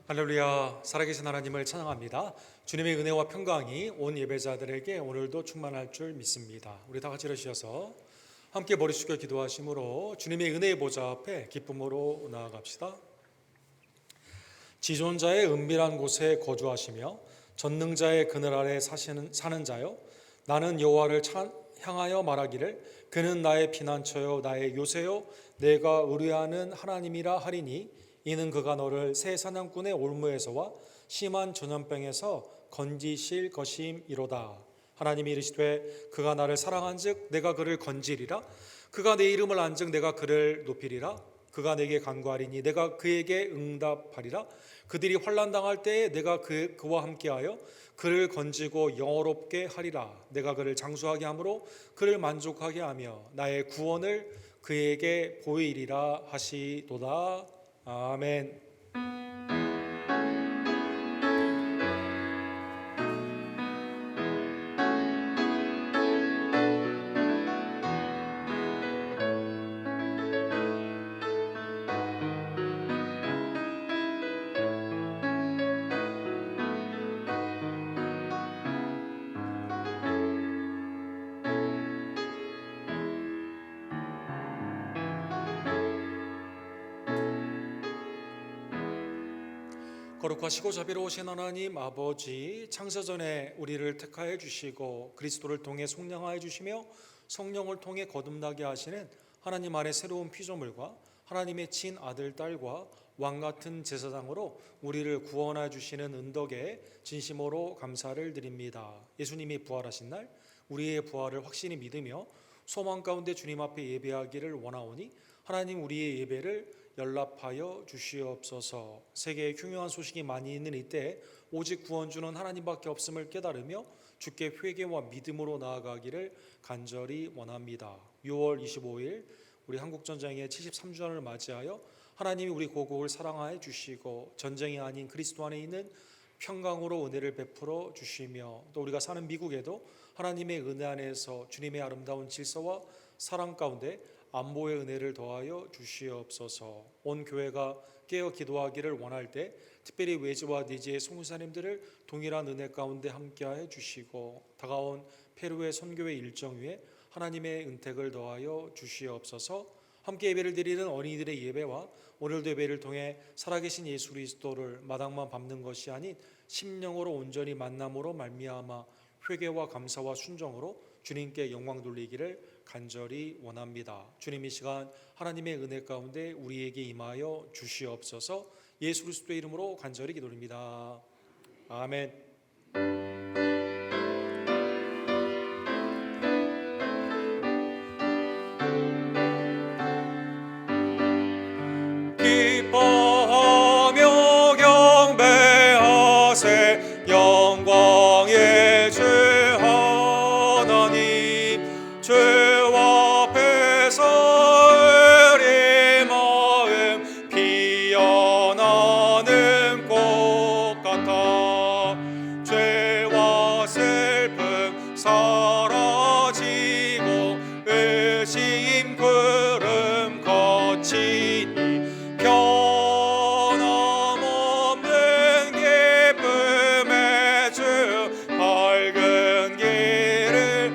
할렐루야, 살아계신 하나님을 찬양합니다. 주님의 은혜와 평강이 온 예배자들에게 오늘도 충만할 줄 믿습니다. 우리 다 같이 일어서셔서 함께 머리 숙여 기도하심으로 주님의 은혜의 보좌 앞에 기쁨으로 나아갑시다. 지존자의 은밀한 곳에 거주하시며 전능자의 그늘 아래 사는 자여, 나는 여호와를 향하여 말하기를 그는 나의 피난처요 나의 요새요 내가 의뢰하는 하나님이라 하리니, 이는 그가 너를 새 사냥꾼의 올무에서와 심한 전염병에서 건지실 것임이로다. 하나님이 이르시되 그가 나를 사랑한즉 내가 그를 건지리라. 그가 내 이름을 안즉 내가 그를 높이리라. 그가 내게 간구하리니 내가 그에게 응답하리라. 그들이 환난 당할 때에 내가 그와 함께하여 그를 건지고 영화롭게 하리라. 내가 그를 장수하게 함으로 그를 만족하게 하며 나의 구원을 그에게 보이리라 하시도다. 아멘. 거룩하시고 자비로우신 하나님 아버지, 창세전에 우리를 택하여 주시고 그리스도를 통해 속량하여 주시며 성령을 통해 거듭나게 하시는 하나님 안의 새로운 피조물과 하나님의 친아들 딸과 왕같은 제사장으로 우리를 구원하여 주시는 은덕에 진심으로 감사를 드립니다. 예수님이 부활하신 날 우리의 부활을 확신히 믿으며 소망 가운데 주님 앞에 예배하기를 원하오니 하나님 우리의 예배를 연락하여 주시옵소서. 세계에 흉흉한 소식이 많이 있는 이때 오직 구원주는 하나님밖에 없음을 깨달으며 주께 회개와 믿음으로 나아가기를 간절히 원합니다. 6월 25일 우리 한국전쟁의 73주년을 맞이하여 하나님이 우리 고국을 사랑하여 주시고 전쟁이 아닌 그리스도 안에 있는 평강으로 은혜를 베풀어 주시며, 또 우리가 사는 미국에도 하나님의 은혜 안에서 주님의 아름다운 질서와 사랑 가운데 안보의 은혜를 더하여 주시옵소서. 온 교회가 깨어 기도하기를 원할 때 특별히 외지와 내지의 송사님들을 동일한 은혜 가운데 함께하여 주시고, 다가온 페루의 선교회 일정 위에 하나님의 은택을 더하여 주시옵소서. 함께 예배를 드리는 어린이들의 예배와 오늘도 예배를 통해 살아계신 예수 그리스도를 마당만 밟는 것이 아닌 심령으로 온전히 만남으로 말미암아 회개와 감사와 순종으로 주님께 영광 돌리기를 간절히 원합니다. 주님, 이 시간 하나님의 은혜 가운데 우리에게 임하여 주시옵소서. 예수 그리스도의 이름으로 간절히 기도드립니다. 아멘. 기뻐하며 경배하세 영광의 주 하나님, 죄와 배사 우리 마음 피어나는 꽃 같아 죄와 슬픔 사라지고 의심 구름 거치니 변함없는 기쁨의 주 밝은 길을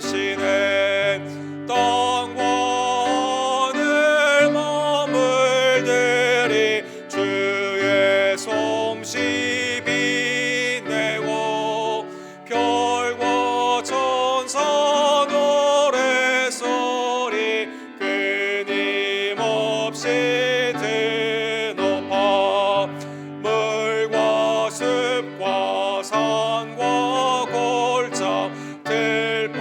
주시네. 땅과 하늘 만물들이 주의 솜씨 빛내고 별과 천사 노래소리 끊임없이 드높아 물과 숲과 산과 골짜 들판이나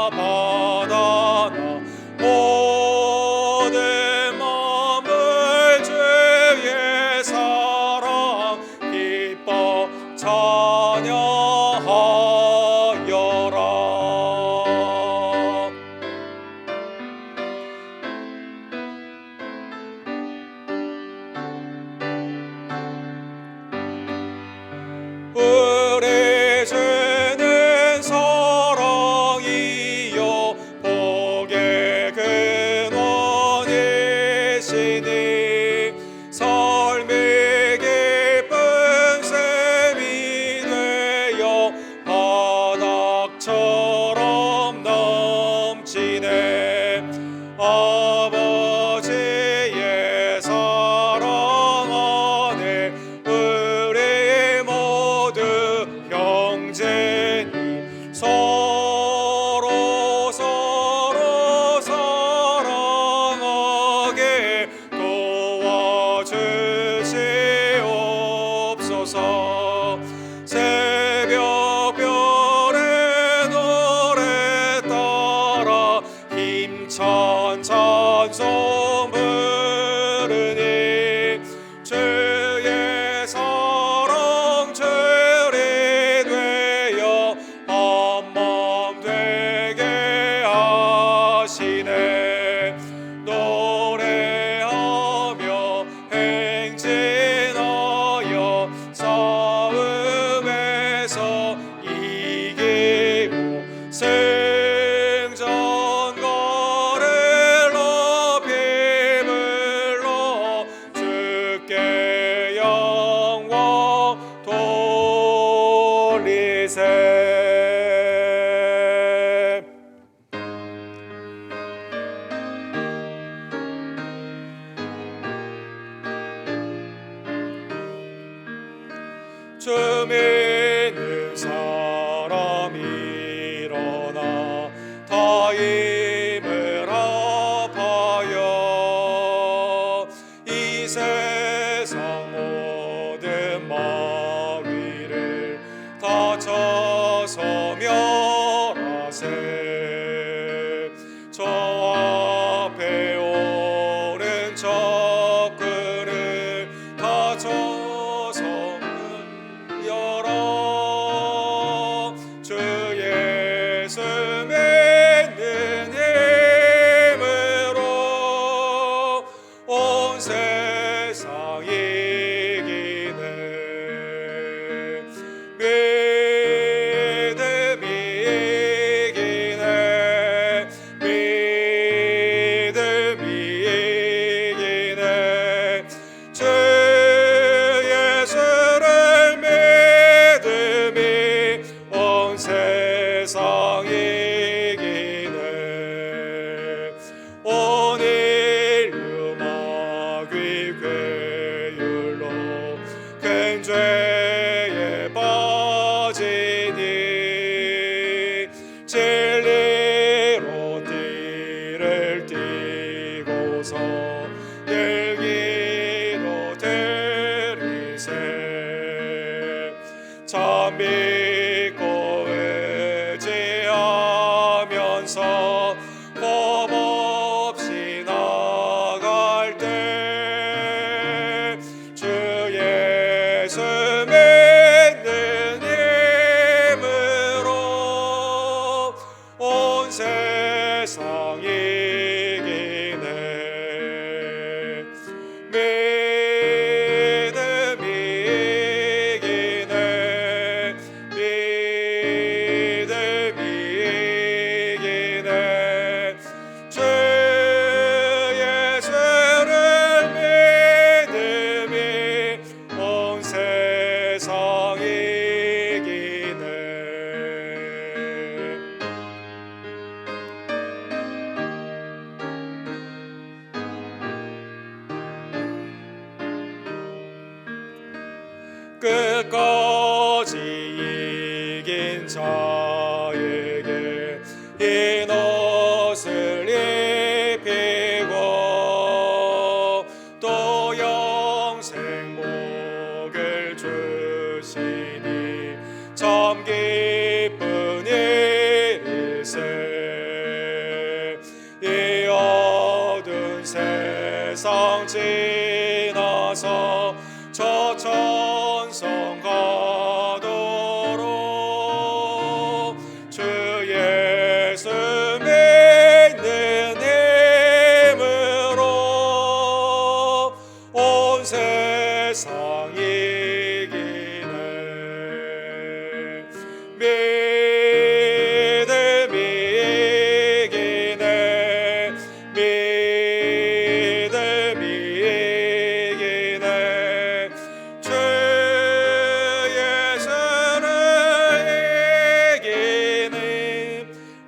바다나 모든 만물 주의 사랑 기뻐 찬양하여라. 주소서. 새벽별의 노래 따라 힘찬 찬송 부르니 주의 사랑 주리 되어 한 맘 되게 하시네. 노래하며 행진하여 싸움에서 이기고 승전거를 높이 불러 주께 영광 돌리세. 주 믿는 사람이 일어나 다 힘을 합하여 이 세상 모든 마귀를 다 쳐서 멸하세. 저 앞에 오른 적군을 다 쳐서 열어 주 예수 믿는 힘으로 온 세상 이기네. 믿음이 이기네. 믿음이 이기네. 주 예수를 믿음이 온 세상 이기네. 온 인류 마귀 괴율로 큰 죄에 빠지니 진리로 띠를 띠고서 일기도 드리세. 참 믿고 의지하면서 겁 없이 나갈 때 주 예수 믿는 힘으로 온 세상 이기네. 믿음이 이기네. 믿음이 이기네. 주 예수를 믿음이 온 세상 이기네. 끝까지 이긴 자에게 흰 옷을 입히고 또 영생 복을 주시니 참 기쁜 일일세. 이 어두운 세상 지나서 저 천성 가도록 주 예수 믿는 힘으로 온 세상 이기네. 믿음이 이기네. 믿음이 이기네. 주 예수를 이기는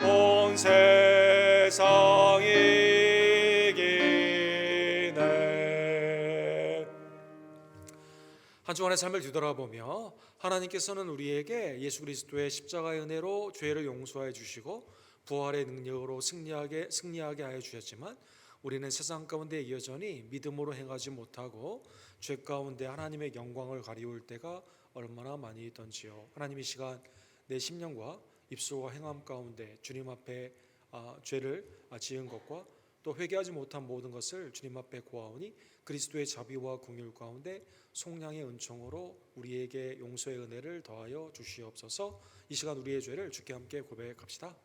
온 세상 이기네. 한 주간의 삶을 뒤돌아보며 하나님께서는 우리에게 예수 그리스도의 십자가의 은혜로 죄를 용서해 주시고 부활의 능력으로 승리하게 하여 주셨지만 우리는 세상 가운데 여전히 믿음으로 행하지 못하고 죄 가운데 하나님의 영광을 가리울 때가 얼마나 많이 있던지요. 하나님 이 시간 내 심령과 입술과 행함 가운데 주님 앞에 죄를 지은 것과 또 회개하지 못한 모든 것을 주님 앞에 고하오니 그리스도의 자비와 긍휼 가운데 속량의 은총으로 우리에게 용서의 은혜를 더하여 주시옵소서. 이 시간 우리의 죄를 주께 함께 고백합시다.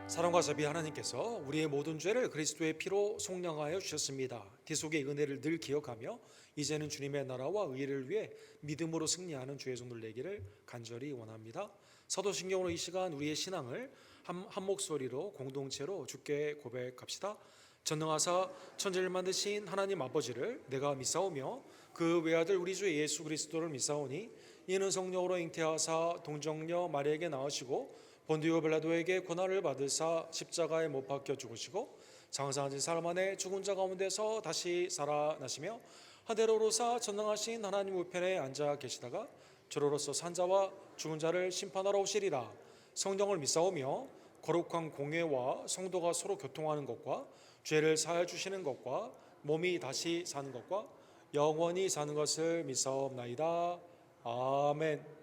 사랑과 자비 하나님께서 우리의 모든 죄를 그리스도의 피로 속량하여 주셨습니다. 기속의 은혜를 늘 기억하며 이제는 주님의 나라와 의를 위해 믿음으로 승리하는 주의 종들 되기를 간절히 원합니다. 사도신경으로 이 시간 우리의 신앙을 한 목소리로 공동체로 주께 고백합시다. 전능하사 천지를 만드신 하나님 아버지를 내가 믿사오며 그 외아들 우리 주 예수 그리스도를 믿사오니 이는 성령으로 잉태하사 동정녀 마리아에게 낳으시고 본디오 빌라도에게 고난을 받으사 십자가에 못 박혀 죽으시고 장사한 지 사흘 만에 죽은 자 가운데서 다시 살아나시며 하늘로 오르사 전능하신 하나님 우편에 앉아 계시다가 저로로서 산자와 죽은 자를 심판하러 오시리라. 성령을 믿사오며 거룩한 공회와 성도가 서로 교통하는 것과 죄를 사하여 주시는 것과 몸이 다시 사는 것과 영원히 사는 것을 믿사옵나이다. 아멘.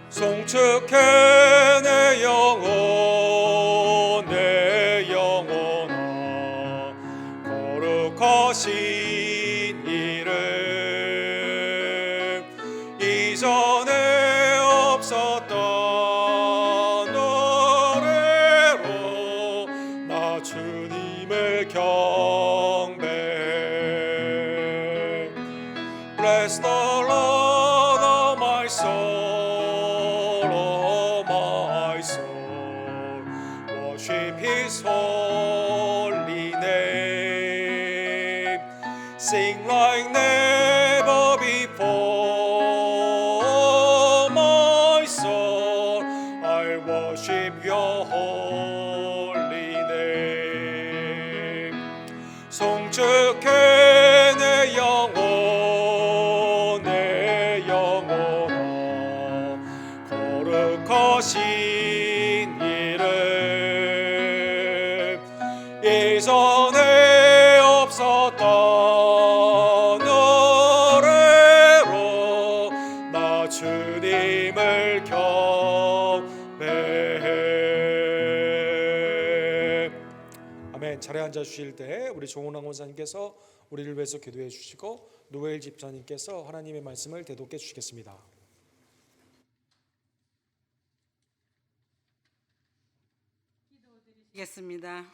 송축해 내 영혼 내 영혼아 거룩하신 이름 이전에 없었던 노래로 나 주님을 경배해. Bless the Lord of my soul. Worship His holy name. Sing like never before, my soul. I worship Your holy name. 송축해 내 영혼 내 영혼아 거룩하신 이전에 없었던 노래로 나 주님을 경배해. 아멘. 자리에 앉아 주실 때 우리 조은왕 원사님께서 우리를 위해서 기도해 주시고 노엘 집사님께서 하나님의 말씀을 대독해 주시겠습니다. 기도드리겠습니다.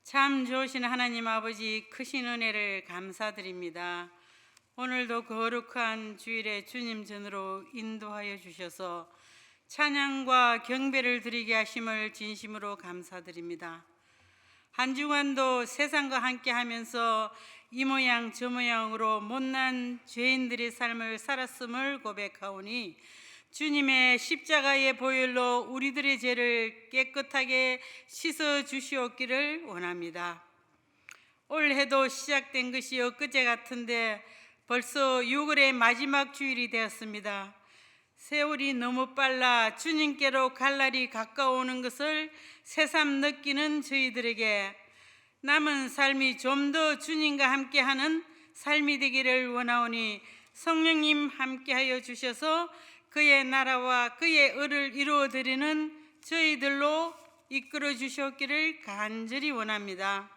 참 좋으신 하나님 아버지 크신 은혜를 감사드립니다. 오늘도 거룩한 주일에 주님 전으로 인도하여 주셔서 찬양과 경배를 드리게 하심을 진심으로 감사드립니다. 한 주간도 세상과 함께 하면서 이 모양 저 모양으로 못난 죄인들의 삶을 살았음을 고백하오니 주님의 십자가의 보혈로 우리들의 죄를 깨끗하게 씻어 주시옵기를 원합니다. 올해도 시작된 것이 엊그제 같은데 벌써 6월의 마지막 주일이 되었습니다. 세월이 너무 빨라 주님께로 갈 날이 가까워오는 것을 새삼 느끼는 저희들에게 남은 삶이 좀 더 주님과 함께하는 삶이 되기를 원하오니 성령님 함께하여 주셔서 그의 나라와 그의 의를 이루어드리는 저희들로 이끌어 주셨기를 간절히 원합니다.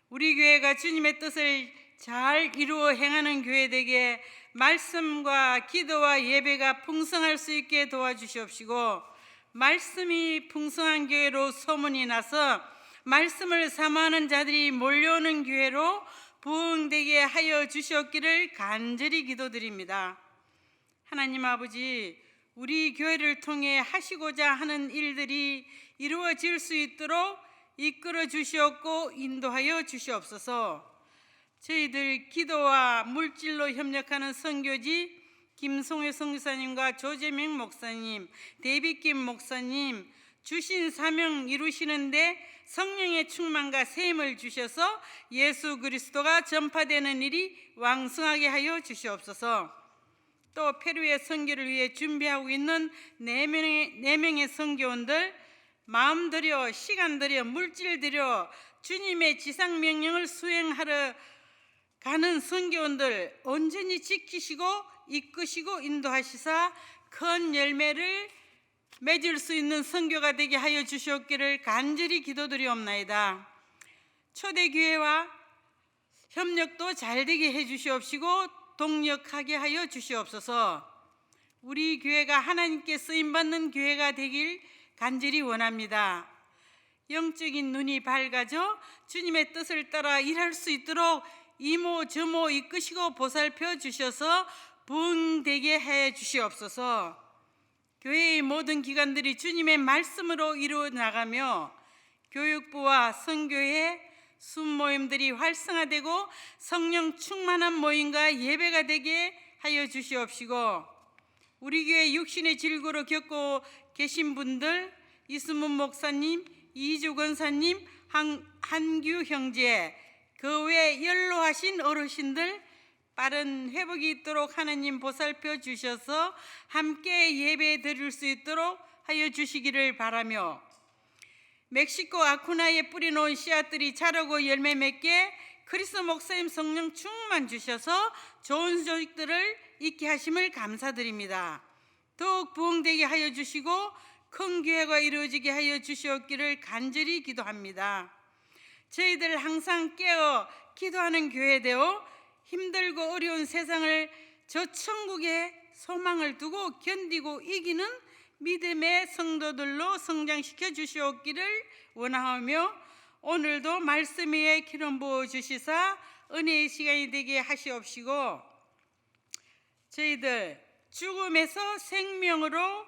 우리 교회가 주님의 뜻을 잘 이루어 행하는 교회 되게 말씀과 기도와 예배가 풍성할 수 있게 도와주시옵시고 말씀이 풍성한 교회로 소문이 나서 말씀을 사모하는 자들이 몰려오는 교회로 부흥되게 하여 주셨기를 간절히 기도드립니다. 하나님 아버지, 우리 교회를 통해 하시고자 하는 일들이 이루어질 수 있도록 이끌어 주시옵고 인도하여 주시옵소서. 저희들 기도와 물질로 협력하는 선교지 김송회 선교사님과 조재명 목사님, 데이빗김 목사님 주신 사명 이루시는데 성령의 충만과 세임을 주셔서 예수 그리스도가 전파되는 일이 왕성하게 하여 주시옵소서. 또 페루의 선교를 위해 준비하고 있는 네 명의 선교원들 마음 들여 시간 들여 물질 들여 주님의 지상 명령을 수행하러 가는 선교원들 온전히 지키시고 이끄시고 인도하시사 큰 열매를 맺을 수 있는 선교가 되게 하여 주시옵기를 간절히 기도드리옵나이다. 초대교회와 협력도 잘 되게 해 주시옵시고 동력하게 하여 주시옵소서. 우리 교회가 하나님께 쓰임받는 교회가 되길 간절히 원합니다. 영적인 눈이 밝아져 주님의 뜻을 따라 일할 수 있도록 이모 저모 이끄시고 보살펴 주셔서 부흥되게 해 주시옵소서. 교회의 모든 기관들이 주님의 말씀으로 이루어 나가며 교육부와 선교회 순모임들이 활성화되고 성령 충만한 모임과 예배가 되게 하여 주시옵시고, 우리 교회 육신의 질고로 겪고 계신 분들 이수문 목사님, 이주 권사님, 한규 형제, 그 외 연로하신 어르신들 빠른 회복이 있도록 하나님 보살펴 주셔서 함께 예배 드릴 수 있도록 하여 주시기를 바라며, 멕시코 아쿠나에 뿌려놓은 씨앗들이 자라고 열매 맺게 크리스 목사님 성령 충만 주셔서 좋은 소식들을 있게 하심을 감사드립니다. 더욱 부흥되게 하여 주시고 큰 교회가 이루어지게 하여 주시옵기를 간절히 기도합니다. 저희들 항상 깨어 기도하는 교회 되어 힘들고 어려운 세상을 저 천국의 소망을 두고 견디고 이기는 믿음의 성도들로 성장시켜 주시옵기를 원하오며, 오늘도 말씀 위에 기름 부어 주시사 은혜의 시간이 되게 하시옵시고 저희들 죽음에서 생명으로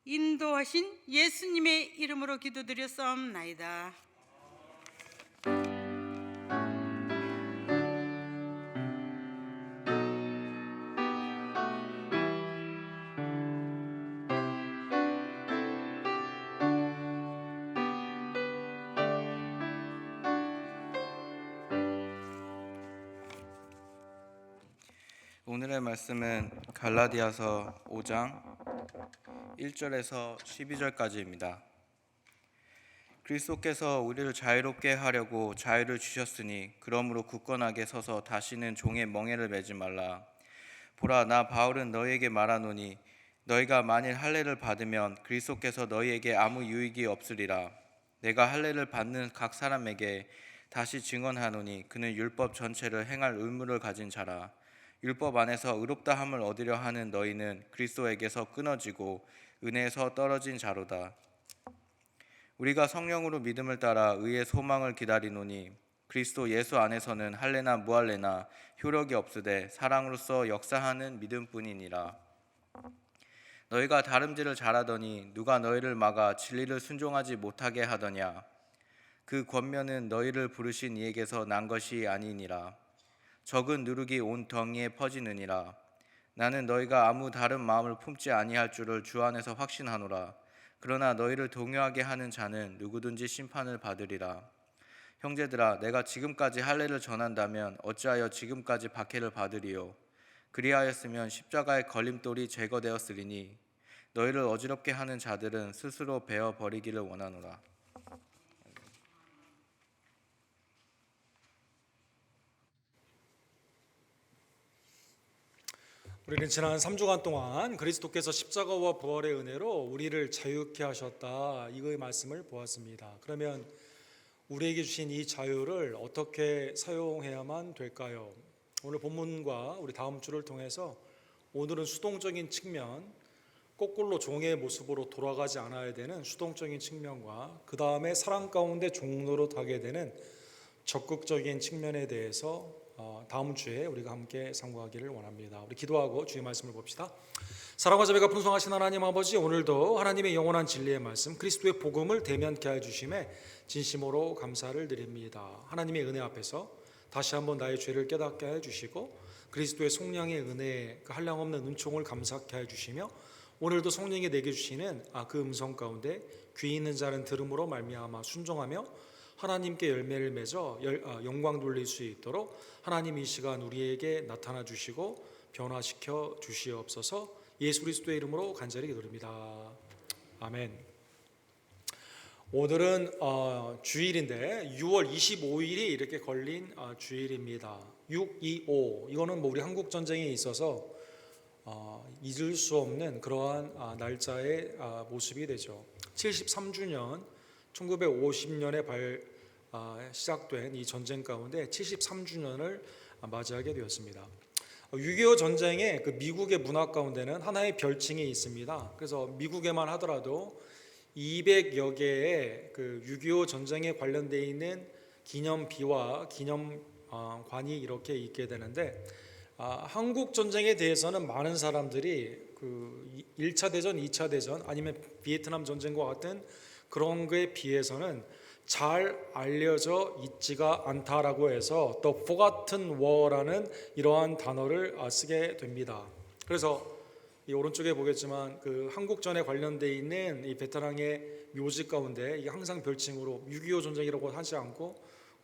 인도하신 예수님의 이름으로 기도드렸사옵나이다. 오늘의 말씀은 갈라디아서 5장 1절에서 12절까지입니다. 그리스도께서 우리를 자유롭게 하려고 자유를 주셨으니 그러므로 굳건하게 서서 다시는 종의 멍에를 매지 말라. 보라, 나 바울은 너희에게 말하노니 너희가 만일 할례를 받으면 그리스도께서 너희에게 아무 유익이 없으리라. 내가 할례를 받는 각 사람에게 다시 증언하노니 그는 율법 전체를 행할 의무를 가진 자라. 율법 안에서 의롭다함을 얻으려 하는 너희는 그리스도에게서 끊어지고 은혜에서 떨어진 자로다. 우리가 성령으로 믿음을 따라 의의 소망을 기다리노니 그리스도 예수 안에서는 할례나 무할례나 효력이 없으되 사랑으로서 역사하는 믿음뿐이니라. 너희가 다름질을 잘하더니 누가 너희를 막아 진리를 순종하지 못하게 하더냐? 그 권면은 너희를 부르신 이에게서 난 것이 아니니라. 적은 누룩이 온 덩이에 퍼지느니라. 나는 너희가 아무 다른 마음을 품지 아니할 줄을 주 안에서 확신하노라. 그러나 너희를 동요하게 하는 자는 누구든지 심판을 받으리라. 형제들아, 내가 지금까지 할례를 전한다면 어찌하여 지금까지 박해를 받으리요? 그리하였으면 십자가의 걸림돌이 제거되었으리니 너희를 어지럽게 하는 자들은 스스로 베어 버리기를 원하노라. 우리는 지난 3주간 동안 그리스도께서 십자가와 부활의 은혜로 우리를 자유케 하셨다, 이거의 말씀을 보았습니다. 그러면 우리에게 주신 이 자유를 어떻게 사용해야만 될까요? 오늘 본문과 우리 다음 주를 통해서 오늘은 수동적인 측면, 거꾸로 종의 모습으로 돌아가지 않아야 되는 수동적인 측면과 그 다음에 사랑 가운데 종로로 타게 되는 적극적인 측면에 대해서 다음 주에 우리가 함께 상고하기를 원합니다. 우리 기도하고 주의 말씀을 봅시다. 사랑과 자비가 풍성하신 하나님 아버지, 오늘도 하나님의 영원한 진리의 말씀 그리스도의 복음을 대면케 하여 주심에 진심으로 감사를 드립니다. 하나님의 은혜 앞에서 다시 한번 나의 죄를 깨닫게 하여 주시고 그리스도의 속량의 은혜, 그 한량없는 은총을 감사케 하여 주시며 오늘도 성령이 내게 주시는 그 음성 가운데 귀 있는 자는 들음으로 말미암아 순종하며 하나님께 열매를 맺어 영광 돌릴 수 있도록 하나님 이 시간 우리에게 나타나 주시고 변화시켜 주시옵소서. 예수 그리스도의 이름으로 간절히 기도드립니다. 아멘. 오늘은 주일인데 6월 25일이 이렇게 걸린 주일입니다. 6.25 이거는 우리 한국 전쟁에 있어서 잊을 수 없는 그러한 날짜의 모습이 되죠. 73주년 1950년에 시작된 이 전쟁 가운데 73주년을 맞이하게 되었습니다. 6.25 전쟁의 그 미국의 문화 가운데는 하나의 별칭이 있습니다. 그래서 미국에만 하더라도 200여 개의 그 6.25 전쟁에 관련되어 있는 기념비와 기념관이 이렇게 있게 되는데 한국 전쟁에 대해서는 많은 사람들이 그 1차 대전, 2차 대전 아니면 비에트남 전쟁과 같은 그런 거에 비해서는 잘 알려져 있지가 않다라고 해서 The Forgotten War라는 이러한 단어를 쓰게 됩니다. 그래서 이 오른쪽에 보겠지만 그 한국전에 관련되어 있는 이 베테랑의 묘지 가운데 이게 항상 별칭으로 6.25 전쟁이라고 하지 않고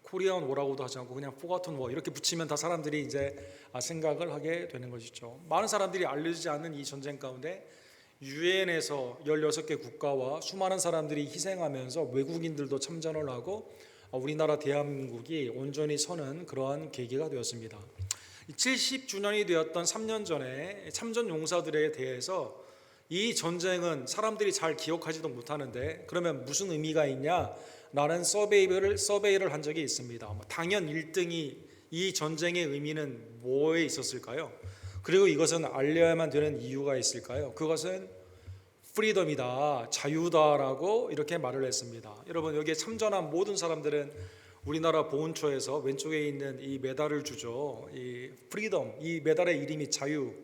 코리안 워라고도 하지 않고 그냥 Forgotten War 이렇게 붙이면 다 사람들이 이제 생각을 하게 되는 것이죠. 많은 사람들이 알려지지 않는 이 전쟁 가운데 유엔에서 16개 국가와 수많은 사람들이 희생하면서 외국인들도 참전을 하고 우리나라 대한민국이 온전히 서는 그러한 계기가 되었습니다. 70주년이 되었던 3년 전에 참전 용사들에 대해서 이 전쟁은 사람들이 잘 기억하지도 못하는데 그러면 무슨 의미가 있냐라는 서베이를 한 적이 있습니다. 당연 1등이 이 전쟁의 의미는 뭐에 있었을까요? 그리고 이것은 알려야만 되는 이유가 있을까요? 그것은 프리덤이다, 자유다라고 이렇게 말을 했습니다. 여러분 여기에 참전한 모든 사람들은 우리나라 보훈처에서 왼쪽에 있는 이 메달을 주죠. 이 프리덤, 이 메달의 이름이 자유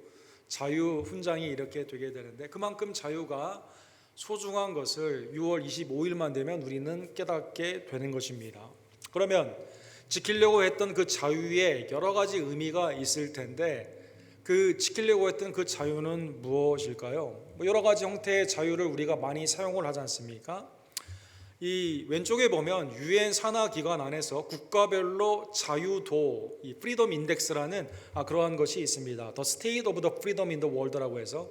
훈장이 이렇게 되게 되는데 그만큼 자유가 소중한 것을 6월 25일만 되면 우리는 깨닫게 되는 것입니다. 그러면 지키려고 했던 그 자유에 여러 가지 의미가 있을 텐데 그 지키려고 했던 그 자유는 무엇일까요? 여러 가지 형태의 자유를 우리가 많이 사용을 하지 않습니까? 이 왼쪽에 보면 유엔 산하 기관 안에서 국가별로 자유도, 이 프리덤 인덱스라는 그러한 것이 있습니다. The State of the Freedom in the World라고 해서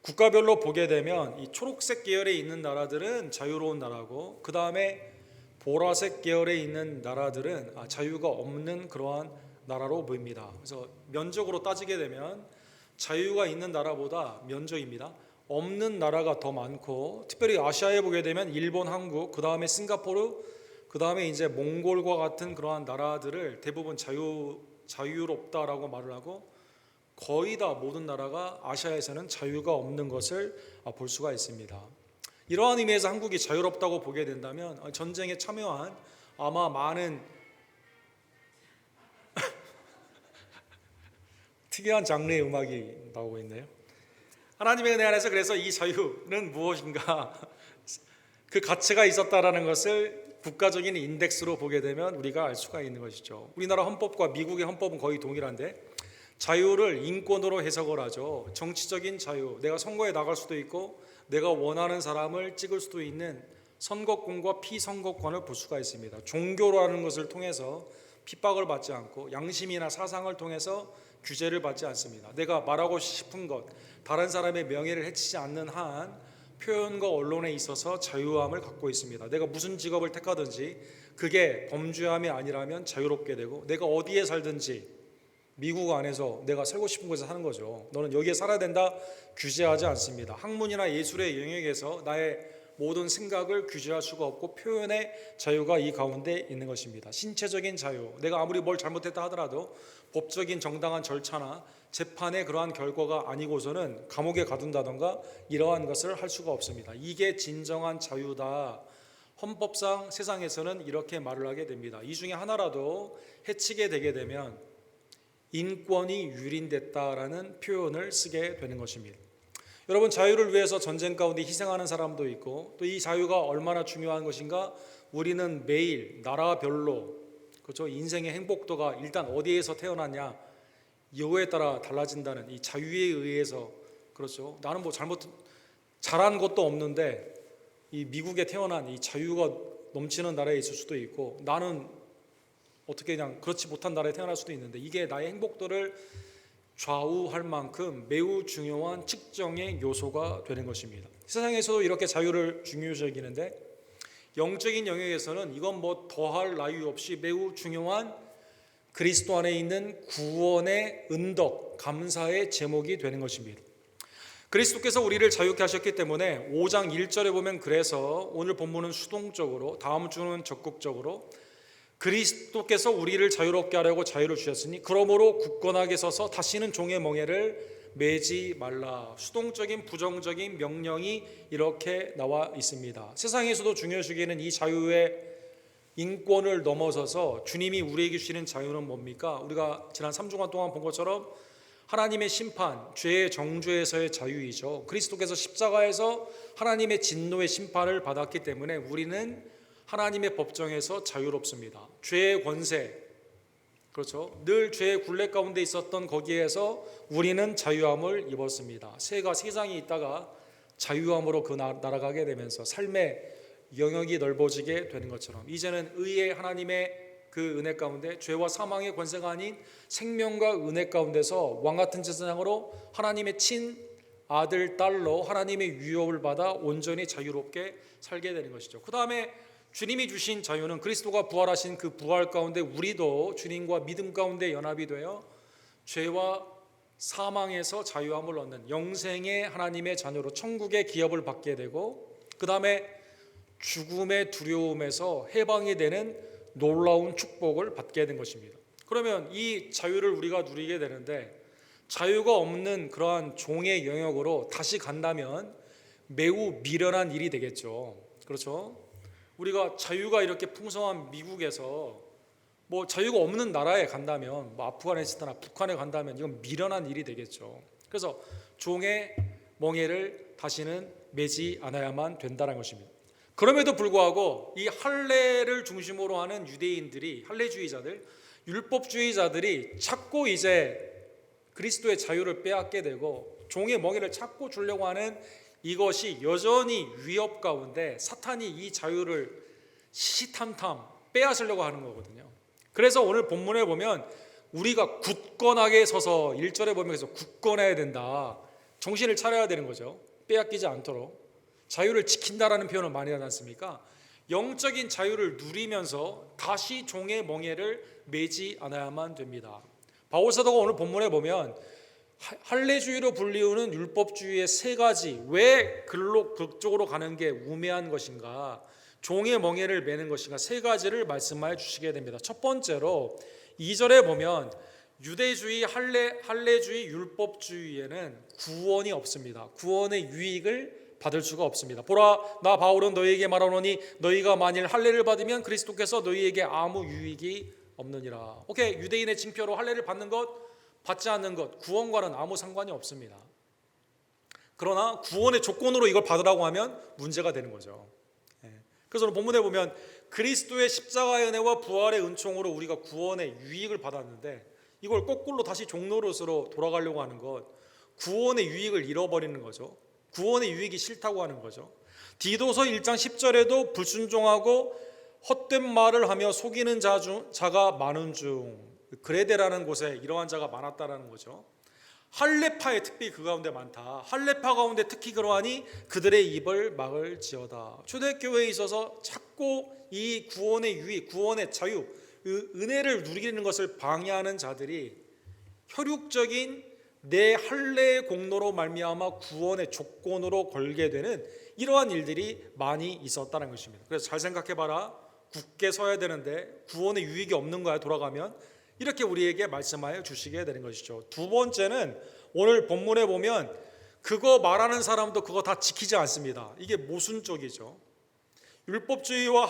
국가별로 보게 되면 이 초록색 계열에 있는 나라들은 자유로운 나라고 그 다음에 보라색 계열에 있는 나라들은 자유가 없는 그러한 나라로 보입니다. 그래서 면적으로 따지게 되면 자유가 있는 나라보다 면적입니다. 없는 나라가 더 많고 특별히 아시아에 보게 되면 일본, 한국, 그 다음에 싱가포르, 그 다음에 이제 몽골과 같은 그러한 나라들을 대부분 자유롭다라고 말을 하고 거의 다 모든 나라가 아시아에서는 자유가 없는 것을 볼 수가 있습니다. 이러한 의미에서 한국이 자유롭다고 보게 된다면 전쟁에 참여한 아마 많은 특이한 장르의 음악이 나오고 있네요. 하나님의 은혜 안에서 그래서 이 자유는 무엇인가 그 가치가 있었다라는 것을 국가적인 인덱스로 보게 되면 우리가 알 수가 있는 것이죠. 우리나라 헌법과 미국의 헌법은 거의 동일한데 자유를 인권으로 해석을 하죠. 정치적인 자유, 내가 선거에 나갈 수도 있고 내가 원하는 사람을 찍을 수도 있는 선거권과 피선거권을 볼 수가 있습니다. 종교라는 것을 통해서 핍박을 받지 않고 양심이나 사상을 통해서 규제를 받지 않습니다. 내가 말하고 싶은 것, 다른 사람의 명예를 해치지 않는 한 표현과 언론에 있어서 자유함을 갖고 있습니다. 내가 무슨 직업을 택하든지 그게 범죄함이 아니라면 자유롭게 되고 내가 어디에 살든지 미국 안에서 내가 살고 싶은 곳에 사는 거죠. 너는 여기에 살아야 된다 규제하지 않습니다. 학문이나 예술의 영역에서 나의 모든 생각을 규제할 수가 없고 표현의 자유가 이 가운데 있는 것입니다. 신체적인 자유, 내가 아무리 뭘 잘못했다 하더라도 법적인 정당한 절차나 재판의 그러한 결과가 아니고서는 감옥에 가둔다던가 이러한 것을 할 수가 없습니다. 이게 진정한 자유다. 헌법상 세상에서는 이렇게 말을 하게 됩니다. 이 중에 하나라도 해치게 되게 되면 인권이 유린됐다라는 표현을 쓰게 되는 것입니다. 여러분, 자유를 위해서 전쟁 가운데 희생하는 사람도 있고, 또 이 자유가 얼마나 중요한 것인가, 우리는 매일 나라별로, 그렇죠, 인생의 행복도가 일단 어디에서 태어났냐 이거에 따라 달라진다는 이 자유에 의해서, 그렇죠, 나는 뭐 잘한 것도 없는데 이 미국에 태어난 이 자유가 넘치는 나라에 있을 수도 있고, 나는 어떻게 그냥 그렇지 못한 나라에 태어날 수도 있는데, 이게 나의 행복도를 좌우할 만큼 매우 중요한 측정의 요소가 되는 것입니다. 세상에서도 이렇게 자유를 중요시 여기는데, 영적인 영역에서는 이건 뭐 더할 나위 없이 매우 중요한 그리스도 안에 있는 구원의 은덕, 감사의 제목이 되는 것입니다. 그리스도께서 우리를 자유케 하셨기 때문에 5장 1절에 보면, 그래서 오늘 본문은 수동적으로, 다음 주는 적극적으로, 그리스도께서 우리를 자유롭게 하려고 자유를 주셨으니 그러므로 굳건하게 서서 다시는 종의 멍에를 매지 말라. 수동적인 부정적인 명령이 이렇게 나와 있습니다. 세상에서도 중요시기에는 이 자유의 인권을 넘어서서 주님이 우리에게 주시는 자유는 뭡니까? 우리가 지난 3주간 동안 본 것처럼 하나님의 심판, 죄의 정죄에서의 자유이죠. 그리스도께서 십자가에서 하나님의 진노의 심판을 받았기 때문에 우리는 하나님의 법정에서 자유롭습니다. 죄의 권세, 그렇죠, 늘 죄의 굴레 가운데 있었던 거기에서 우리는 자유함을 입었습니다. 새가 세상에 있다가 자유함으로 날아가게 되면서 삶의 영역이 넓어지게 되는 것처럼, 이제는 의의 하나님의 그 은혜 가운데 죄와 사망의 권세가 아닌 생명과 은혜 가운데서 왕같은 제사장으로 하나님의 친 아들, 딸로 하나님의 유업을 받아 온전히 자유롭게 살게 되는 것이죠. 그 다음에 주님이 주신 자유는 그리스도가 부활하신 그 부활 가운데 우리도 주님과 믿음 가운데 연합이 되어 죄와 사망에서 자유함을 얻는 영생의 하나님의 자녀로 천국의 기업을 받게 되고, 그 다음에 죽음의 두려움에서 해방이 되는 놀라운 축복을 받게 된 것입니다. 그러면 이 자유를 우리가 누리게 되는데, 자유가 없는 그러한 종의 영역으로 다시 간다면 매우 미련한 일이 되겠죠. 그렇죠? 우리가 자유가 이렇게 풍성한 미국에서 뭐 자유가 없는 나라에 간다면, 뭐 아프가니스탄이나 북한에 간다면 이건 미련한 일이 되겠죠. 그래서 종의 멍에를 다시는 매지 않아야만 된다는 것입니다. 그럼에도 불구하고 이 할례를 중심으로 하는 유대인들이, 할례주의자들, 율법주의자들이 자꾸 이제 그리스도의 자유를 빼앗게 되고 종의 멍에를 찾고 주려고 하는 이것이 여전히 위협 가운데 사탄이 이 자유를 시시탐탐 빼앗으려고 하는 거거든요. 그래서 오늘 본문에 보면 우리가 굳건하게 서서 1절에 보면 그래서 굳건해야 된다. 정신을 차려야 되는 거죠. 빼앗기지 않도록. 자유를 지킨다라는 표현을 많이 하지 않습니까? 영적인 자유를 누리면서 다시 종의 멍에를 매지 않아야만 됩니다. 바울 사도가 오늘 본문에 보면 할례주의로 불리우는 율법주의의 세 가지, 왜 그쪽으로 가는 게 우매한 것인가, 종의 멍에를 매는 것인가, 세 가지를 말씀하여 주시게 됩니다. 첫 번째로 2절에 보면 유대주의, 할례주의, 율법주의에는 구원이 없습니다. 구원의 유익을 받을 수가 없습니다. 보라, 나 바울은 너희에게 말하노니 너희가 만일 할례를 받으면 그리스도께서 너희에게 아무 유익이 없느니라. 오케이, 유대인의 징표로 할례를 받는 것, 받지 않는 것, 구원과는 아무 상관이 없습니다. 그러나 구원의 조건으로 이걸 받으라고 하면 문제가 되는 거죠. 그래서 오늘 본문에 보면 그리스도의 십자가의 은혜와 부활의 은총으로 우리가 구원의 유익을 받았는데, 이걸 거꾸로 다시 종노릇으로 돌아가려고 하는 것, 구원의 유익을 잃어버리는 거죠. 구원의 유익이 싫다고 하는 거죠. 디도서 1장 10절에도 불순종하고 헛된 말을 하며 속이는 자가 많은 중, 그레데라는 곳에 이러한 자가 많았다라는 거죠. 할례파의 특히 그 가운데 많다. 할례파 가운데 특히 그러하니 그들의 입을 막을지어다. 초대교회에 있어서 자꾸 이 구원의 유익, 구원의 자유, 은혜를 누리는 것을 방해하는 자들이 혈육적인 내 할례의 공로로 말미암아 구원의 조건으로 걸게 되는 이러한 일들이 많이 있었다는 것입니다. 그래서 잘 생각해봐라. 굳게 서야 되는데 구원의 유익이 없는 거야 돌아가면. 이렇게 우리에게 말씀하여 주시게 되는 것이죠. 두 번째는 오늘 본문에 보면 그거 말하는 사람도 그거 다 지키지 않습니다. 이게 모순적이죠. 율법주의와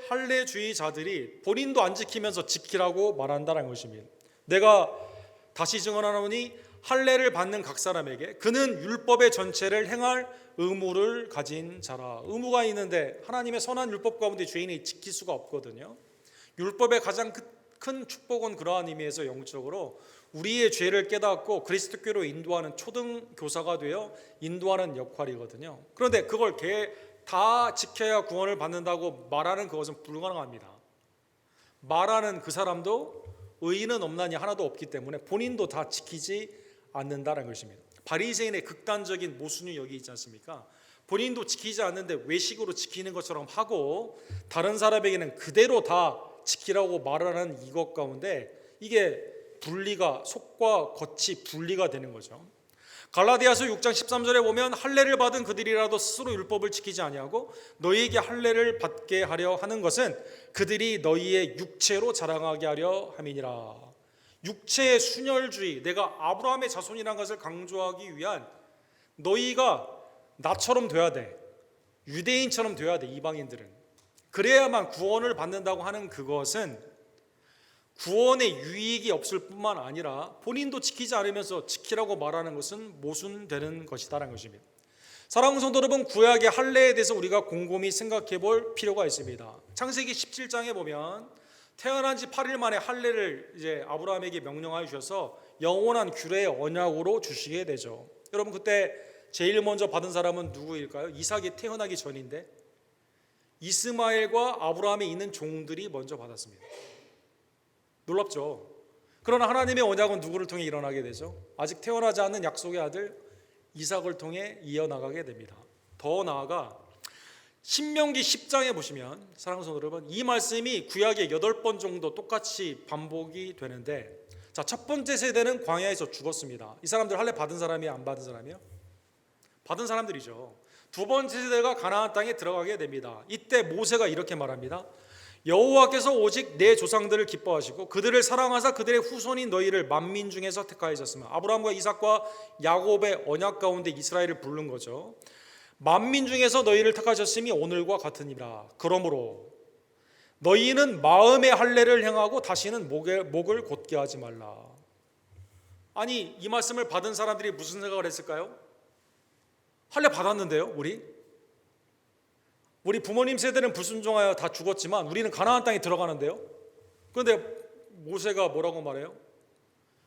할례주의자들이 본인도 안 지키면서 지키라고 말한다는 것입니다. 내가 다시 증언하노니 할례를 받는 각 사람에게 그는 율법의 전체를 행할 의무를 가진 자라. 의무가 있는데 하나님의 선한 율법 가운데 죄인이 지킬 수가 없거든요. 율법의 가장 큰 축복은 그러한 의미에서 영적으로 우리의 죄를 깨닫고 그리스도께로 인도하는 초등교사가 되어 인도하는 역할이거든요. 그런데 그걸 다 지켜야 구원을 받는다고 말하는 그것은 불가능합니다. 말하는 그 사람도 의인은 없나니 하나도 없기 때문에 본인도 다 지키지 않는다는 것입니다. 바리새인의 극단적인 모순이 여기 있지 않습니까? 본인도 지키지 않는데 외식으로 지키는 것처럼 하고 다른 사람에게는 그대로 다 지키라고 말하는 이것 가운데 이게 분리가 속과 겉이 분리가 되는 거죠. 갈라디아서 6장 13절에 보면 할례를 받은 그들이라도 스스로 율법을 지키지 아니하고 너희에게 할례를 받게 하려 하는 것은 그들이 너희의 육체로 자랑하게 하려 함이니라. 육체의 순혈주의, 내가 아브라함의 자손이라는 것을 강조하기 위한 너희가 나처럼 돼야 돼. 유대인처럼 돼야 돼. 이방인들은. 그래야만 구원을 받는다고 하는 그것은 구원의 유익이 없을 뿐만 아니라 본인도 지키지 않으면서 지키라고 말하는 것은 모순되는 것이다라는 것입니다. 사랑하는 성도 여러분, 구약의 할례에 대해서 우리가 곰곰이 생각해 볼 필요가 있습니다. 창세기 17장에 보면 태어난 지 8일 만에 할례를 이제 아브라함에게 명령하여 주셔서 영원한 규례의 언약으로 주시게 되죠. 여러분, 그때 제일 먼저 받은 사람은 누구일까요? 이삭이 태어나기 전인데 이스마엘과 아브라함에 있는 종들이 먼저 받았습니다. 놀랍죠? 그러나 하나님의 언약은 누구를 통해 일어나게 되죠? 아직 태어나지 않는 약속의 아들 이삭을 통해 이어나가게 됩니다. 더 나아가 신명기 10장에 보시면 사랑하는 성도 여러분, 이 말씀이 구약에 8번 정도 똑같이 반복이 되는데, 자, 첫 번째 세대는 광야에서 죽었습니다. 이 사람들 할례 받은 사람이에요? 안 받은 사람이요? 받은 사람들이죠. 두 번째 세대가 가나안 땅에 들어가게 됩니다. 이때 모세가 이렇게 말합니다. 여호와께서 오직 내 조상들을 기뻐하시고 그들을 사랑하사 그들의 후손인 너희를 만민 중에서 택하셨으며, 아브라함과 이삭과 야곱의 언약 가운데 이스라엘을 부른 거죠. 만민 중에서 너희를 택하셨음이 오늘과 같으니라. 그러므로 너희는 마음의 할례를 행하고 다시는 목을 곧게 하지 말라. 아니, 이 말씀을 받은 사람들이 무슨 생각을 했을까요? 할례 받았는데요, 우리 부모님 세대는 불순종하여 다 죽었지만 우리는 가나안 땅에 들어가는데요. 그런데 모세가 뭐라고 말해요?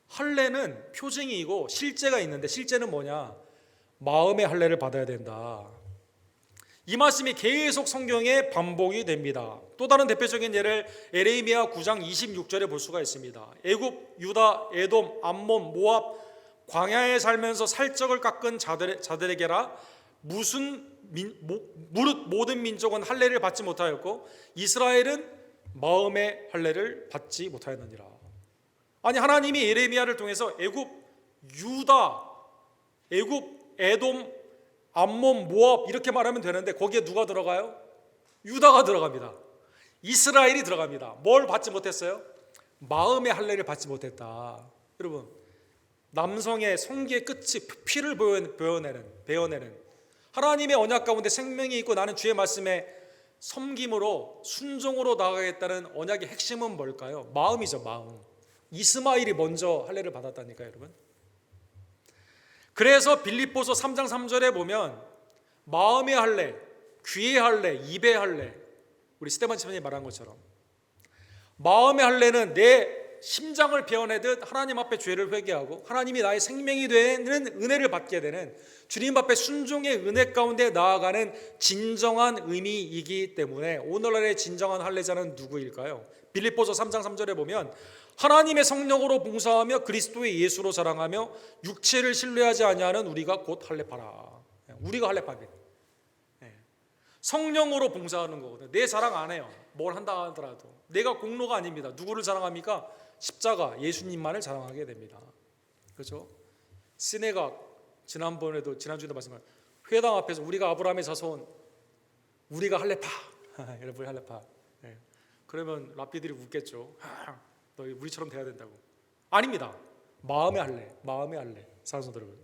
할례는 표징이고 실제가 있는데 실제는 뭐냐? 마음의 할례를 받아야 된다. 이 말씀이 계속 성경에 반복이 됩니다. 또 다른 대표적인 예를 에레미야 9장 26절에 볼 수가 있습니다. 애굽, 유다, 에돔, 암몬, 모압 광야에 살면서 살적을 깎은 자들에게라 모든 민족은 할례를 받지 못하였고 이스라엘은 마음의 할례를 받지 못하였느니라. 아니, 하나님이 예레미야를 통해서 애굽, 유다, 에돔, 암몬, 모압 이렇게 말하면 되는데 거기에 누가 들어가요? 유다가 들어갑니다. 이스라엘이 들어갑니다. 뭘 받지 못했어요? 마음의 할례를 받지 못했다. 여러분, 남성의 성기의 끝이 피를 베어내는 하나님의 언약 가운데 생명이 있고 나는 주의 말씀에 섬김으로 순종으로 나아가겠다는 언약의 핵심은 뭘까요? 마음이죠. 마음. 이스마엘이 먼저 할례를 받았다니까요, 여러분. 그래서 빌립보서 3장 3절에 보면 마음의 할례, 귀의 할례, 입의 할례, 우리 스테반 집사님이 말한 것처럼 마음의 할례는 내 심장을 베어내듯 하나님 앞에 죄를 회개하고 하나님이 나의 생명이 되는 은혜를 받게 되는 주님 앞에 순종의 은혜 가운데 나아가는 진정한 의미이기 때문에 오늘날의 진정한 할례자는 누구일까요? 빌립보서 3장 3절에 보면 하나님의 성령으로 봉사하며 그리스도의 예수로 자랑하며 육체를 신뢰하지 아니하는 우리가 곧 할례파라. 우리가 할례파입니다. 성령으로 봉사하는 거거든요. 내 자랑 안 해요. 뭘 한다 하더라도 내가 공로가 아닙니다. 누구를 자랑합니까? 십자가 예수님만을 자랑하게 됩니다. 그렇죠? 시내각 지난주에도 말씀한 회당 앞에서 우리가 아브라함의 자손, 우리가 할례파, 여러분 할례파. 그러면 랍비들이 웃겠죠. 너희 우리처럼 돼야 된다고. 아닙니다. 마음의 할례. 사랑하는 여러분.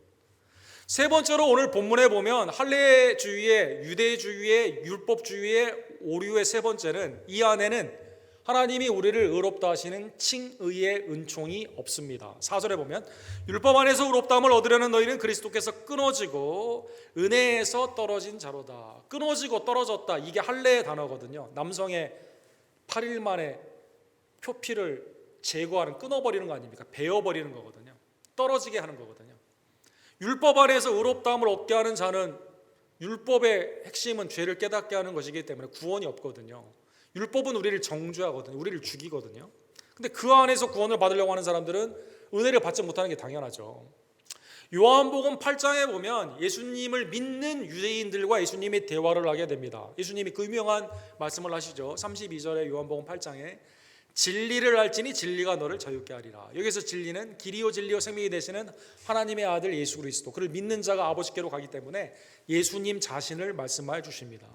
세 번째로 오늘 본문에 보면 할례주의의 유대주의의 율법주의의 오류의 세 번째는 이 안에는 하나님이 우리를 의롭다 하시는 칭의의 은총이 없습니다. 4절에 보면 율법 안에서 의롭다함을 얻으려는 너희는 그리스도께서 끊어지고 은혜에서 떨어진 자로다. 끊어지고 떨어졌다, 이게 할례의 단어거든요. 남성의 8일 만에 표피를 제거하는, 끊어버리는 거 아닙니까? 베어버리는 거거든요. 떨어지게 하는 거거든요. 율법 안에서 의롭다함을 얻게 하는 자는, 율법의 핵심은 죄를 깨닫게 하는 것이기 때문에 구원이 없거든요. 율법은 우리를 정죄하거든요. 우리를 죽이거든요. 근데 그 안에서 구원을 받으려고 하는 사람들은 은혜를 받지 못하는 게 당연하죠. 요한복음 8장에 보면 예수님을 믿는 유대인들과 예수님이 대화를 하게 됩니다. 예수님이 그 유명한 말씀을 하시죠. 32절에 요한복음 8장에 진리를 알지니 진리가 너를 자유케 하리라. 여기서 진리는 길이요 진리요 생명이 되시는 하나님의 아들 예수 그리스도, 그를 믿는 자가 아버지께로 가기 때문에 예수님 자신을 말씀하여 주십니다.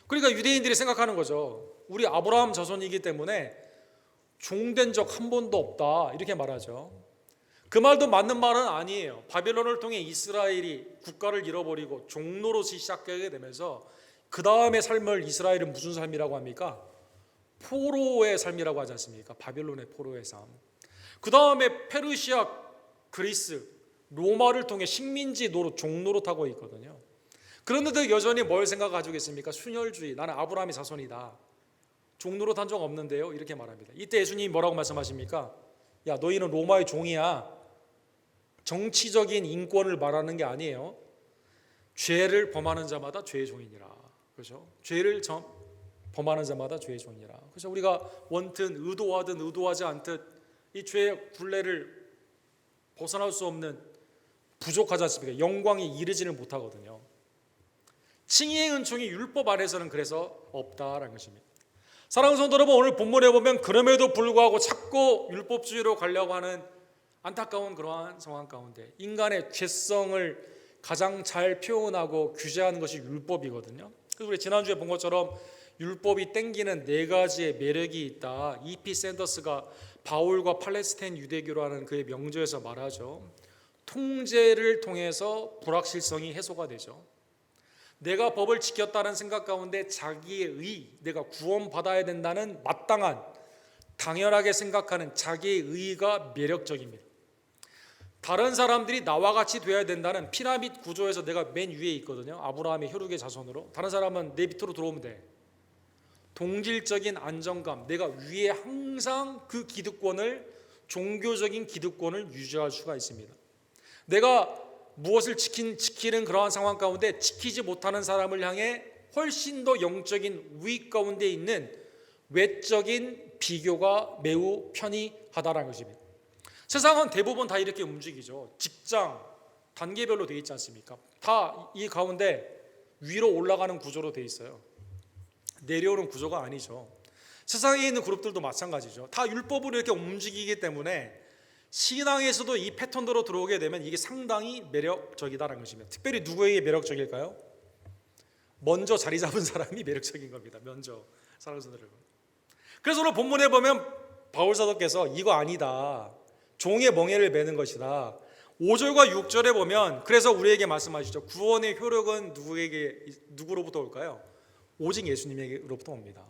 그러니까 유대인들이 생각하는 거죠. 우리 아브라함 자손이기 때문에 종된 적 한 번도 없다, 이렇게 말하죠. 그 말도 맞는 말은 아니에요. 바벨론을 통해 이스라엘이 국가를 잃어버리고 종노릇이 시작하게 되면서 그 다음의 삶을 이스라엘은 무슨 삶이라고 합니까? 포로의 삶이라고 하지 않습니까? 바벨론의 포로의 삶. 그 다음에 페르시아, 그리스, 로마를 통해 식민지 노릇, 종노릇하고 있거든요. 그런데도 여전히 뭘 생각가지고 있습니까? 순혈주의. 나는 아브라함의 자손이다. 종노릇한 적 없는데요, 이렇게 말합니다. 이때 예수님이 뭐라고 말씀하십니까? 야, 너희는 로마의 종이야. 정치적인 인권을 말하는 게 아니에요. 죄를 범하는 자마다 죄의 종이니라. 그렇죠? 죄를 범하는 자마다 죄의 종이라. 그래서 우리가 원튼 의도하든 의도하지 않듯 이 죄의 굴레를 벗어날 수 없는, 부족하지 않습니까? 영광에 이르지는 못하거든요. 칭의의 은총이 율법 안에서는 그래서 없다라는 것입니다. 사랑하는 성도 여러분, 오늘 본문에 보면 그럼에도 불구하고 자꾸 율법주의로 가려고 하는 안타까운 그러한 상황 가운데 인간의 죄성을 가장 잘 표현하고 규제하는 것이 율법이거든요. 그래서 우리 지난주에 본 것처럼 율법이 땡기는 4가지의 매력이 있다. E.P. 샌더스가 바울과 팔레스타인 유대교라는 그의 명저에서 말하죠. 통제를 통해서 불확실성이 해소가 되죠. 내가 법을 지켰다는 생각 가운데 자기의 의, 내가 구원받아야 된다는 마땅한, 당연하게 생각하는 자기의 의가 매력적입니다. 다른 사람들이 나와 같이 되어야 된다는 피라미드 구조에서 내가 맨 위에 있거든요. 아브라함의 혈육의 자손으로. 다른 사람은 내 밑으로 들어오면 돼. 동질적인 안정감, 내가 위에 항상 그 기득권을, 종교적인 기득권을 유지할 수가 있습니다. 내가 무엇을 지키는 그러한 상황 가운데 지키지 못하는 사람을 향해 훨씬 더 영적인 우익 가운데 있는 외적인 비교가 매우 편이하다라는 것입니다. 세상은 대부분 다 이렇게 움직이죠. 직장, 단계별로 되어 있지 않습니까? 다 이 가운데 위로 올라가는 구조로 되어 있어요. 내려오는 구조가 아니죠. 세상에 있는 그룹들도 마찬가지죠. 다 율법으로 이렇게 움직이기 때문에 신앙에서도 이 패턴으로 들어오게 되면 이게 상당히 매력적이다라는 것입니다. 특별히 누구에게 매력적일까요? 먼저 자리 잡은 사람이 매력적인 겁니다. 먼저 사랑하는 여러분. 그래서 오늘 본문에 보면 바울 사도께서 이거 아니다, 종의 멍에를 매는 것이다. 5절과 6절에 보면 그래서 우리에게 말씀하시죠. 구원의 효력은 누구로부터 올까요? 오직 예수님에게로부터 옵니다.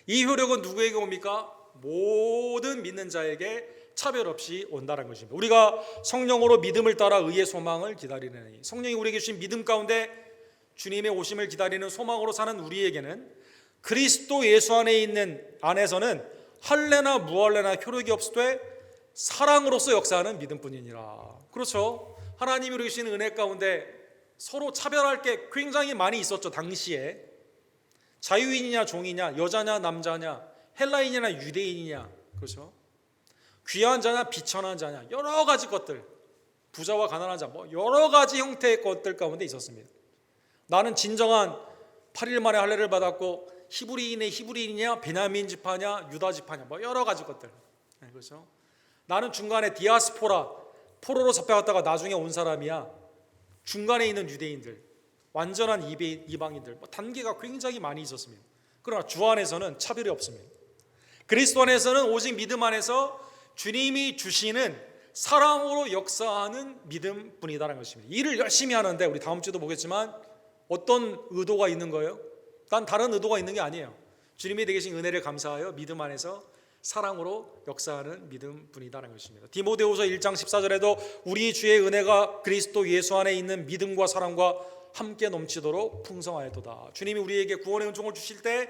이 효력은 누구에게 옵니까? 모든 믿는 자에게 차별 없이 온다는 것입니다. 우리가 성령으로 믿음을 따라 의의 소망을 기다리는, 성령이 우리에게 주신 믿음 가운데 주님의 오심을 기다리는 소망으로 사는 우리에게는 그리스도 예수 안에 있는 안에서는 할례나 무할례나 효력이 없으되 사랑으로서 역사하는 믿음뿐이니라. 그렇죠? 하나님이 우리에게 주신 은혜 가운데 서로 차별할 게 굉장히 많이 있었죠. 당시에 자유인이냐 종이냐, 여자냐 남자냐, 헬라인이냐 유대인이냐, 그렇죠? 귀한 자냐 비천한 자냐, 여러 가지 것들, 부자와 가난한 자, 여러 가지 형태의 것들 가운데 있었습니다. 나는 진정한 8일 만에 할례를 받았고 히브리인의 히브리인이냐, 베냐민 지파냐, 유다 지파냐, 여러 가지 것들, 그렇죠? 나는 중간에 디아스포라, 포로로 잡혀갔다가 나중에 온 사람이야. 중간에 있는 유대인들, 완전한 이방인들, 단계가 굉장히 많이 있었습니다. 그러나 주 안에서는 차별이 없습니다. 그리스도 안에서는 오직 믿음 안에서 주님이 주시는 사랑으로 역사하는 믿음뿐이다라는 것입니다. 일을 열심히 하는데 우리 다음 주도 보겠지만 어떤 의도가 있는 거예요? 난 다른 의도가 있는 게 아니에요. 주님이 되신 은혜를 감사하여 믿음 안에서 사랑으로 역사하는 믿음 분이다라는 것입니다. 디모데후서 1장 14절에도 우리 주의 은혜가 그리스도 예수 안에 있는 믿음과 사랑과 함께 넘치도록 풍성하였도다. 주님이 우리에게 구원의 은총을 주실 때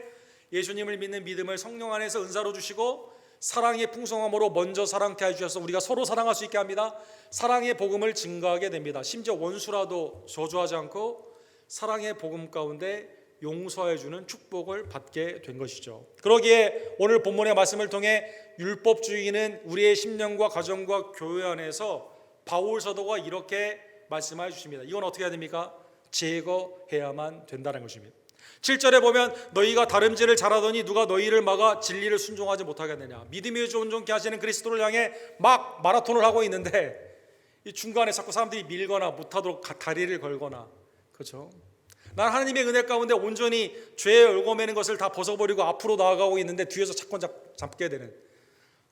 예수님을 믿는 믿음을 성령 안에서 은사로 주시고 사랑의 풍성함으로 먼저 사랑케 해주셔서 우리가 서로 사랑할 수 있게 합니다. 사랑의 복음을 증가하게 됩니다. 심지어 원수라도 저주하지 않고 사랑의 복음 가운데 용서해 주는 축복을 받게 된 것이죠. 그러기에 오늘 본문의 말씀을 통해 율법주의는 우리의 심령과 가정과 교회 안에서 바울 사도가 이렇게 말씀해 주십니다. 이건 어떻게 해야 됩니까? 제거해야만 된다는 것입니다. 7절에 보면 너희가 다름질을 잘하더니 누가 너희를 막아 진리를 순종하지 못하게 하느냐. 믿음이 온전케 하시는 그리스도를 향해 막 마라톤을 하고 있는데 이 중간에 자꾸 사람들이 밀거나 못하도록 다리를 걸거나, 그렇죠? 난 하나님의 은혜 가운데 온전히 죄에 얽어매는 것을 다 벗어버리고 앞으로 나아가고 있는데 뒤에서 자꾸 잡게 되는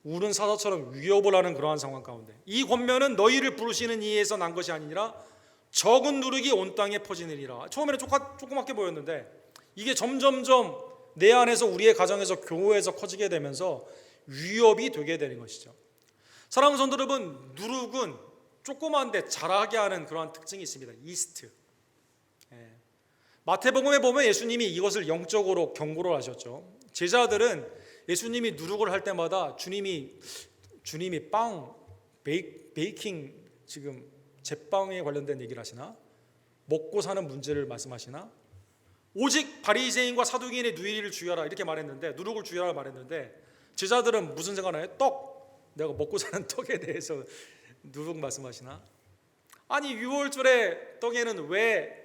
우는 사자처럼 위협을 하는 그러한 상황 가운데 이 권면은 너희를 부르시는 이에서 난 것이 아니니라 적은 누룩이 온 땅에 퍼지느니라. 처음에는 조그맣게 보였는데 이게 점점점 내 안에서 우리의 가정에서 교회에서 커지게 되면서 위협이 되게 되는 것이죠. 사랑하는 성도 여러분, 누룩은 조그만데 자라게 하는 그러한 특징이 있습니다. 이스트. 마태복음에 보면 예수님이 이것을 영적으로 경고를 하셨죠. 제자들은 예수님이 누룩을 할 때마다 주님이 빵 베이킹 지금 제빵에 관련된 얘기를 하시나? 먹고 사는 문제를 말씀하시나? 오직 바리새인과 사두개인의 누이를 주의하라 이렇게 말했는데, 누룩을 주의하라 말했는데 제자들은 무슨 생각을 해요? 떡! 내가 먹고 사는 떡에 대해서 누룩 말씀하시나? 아니 유월절에 떡에는 왜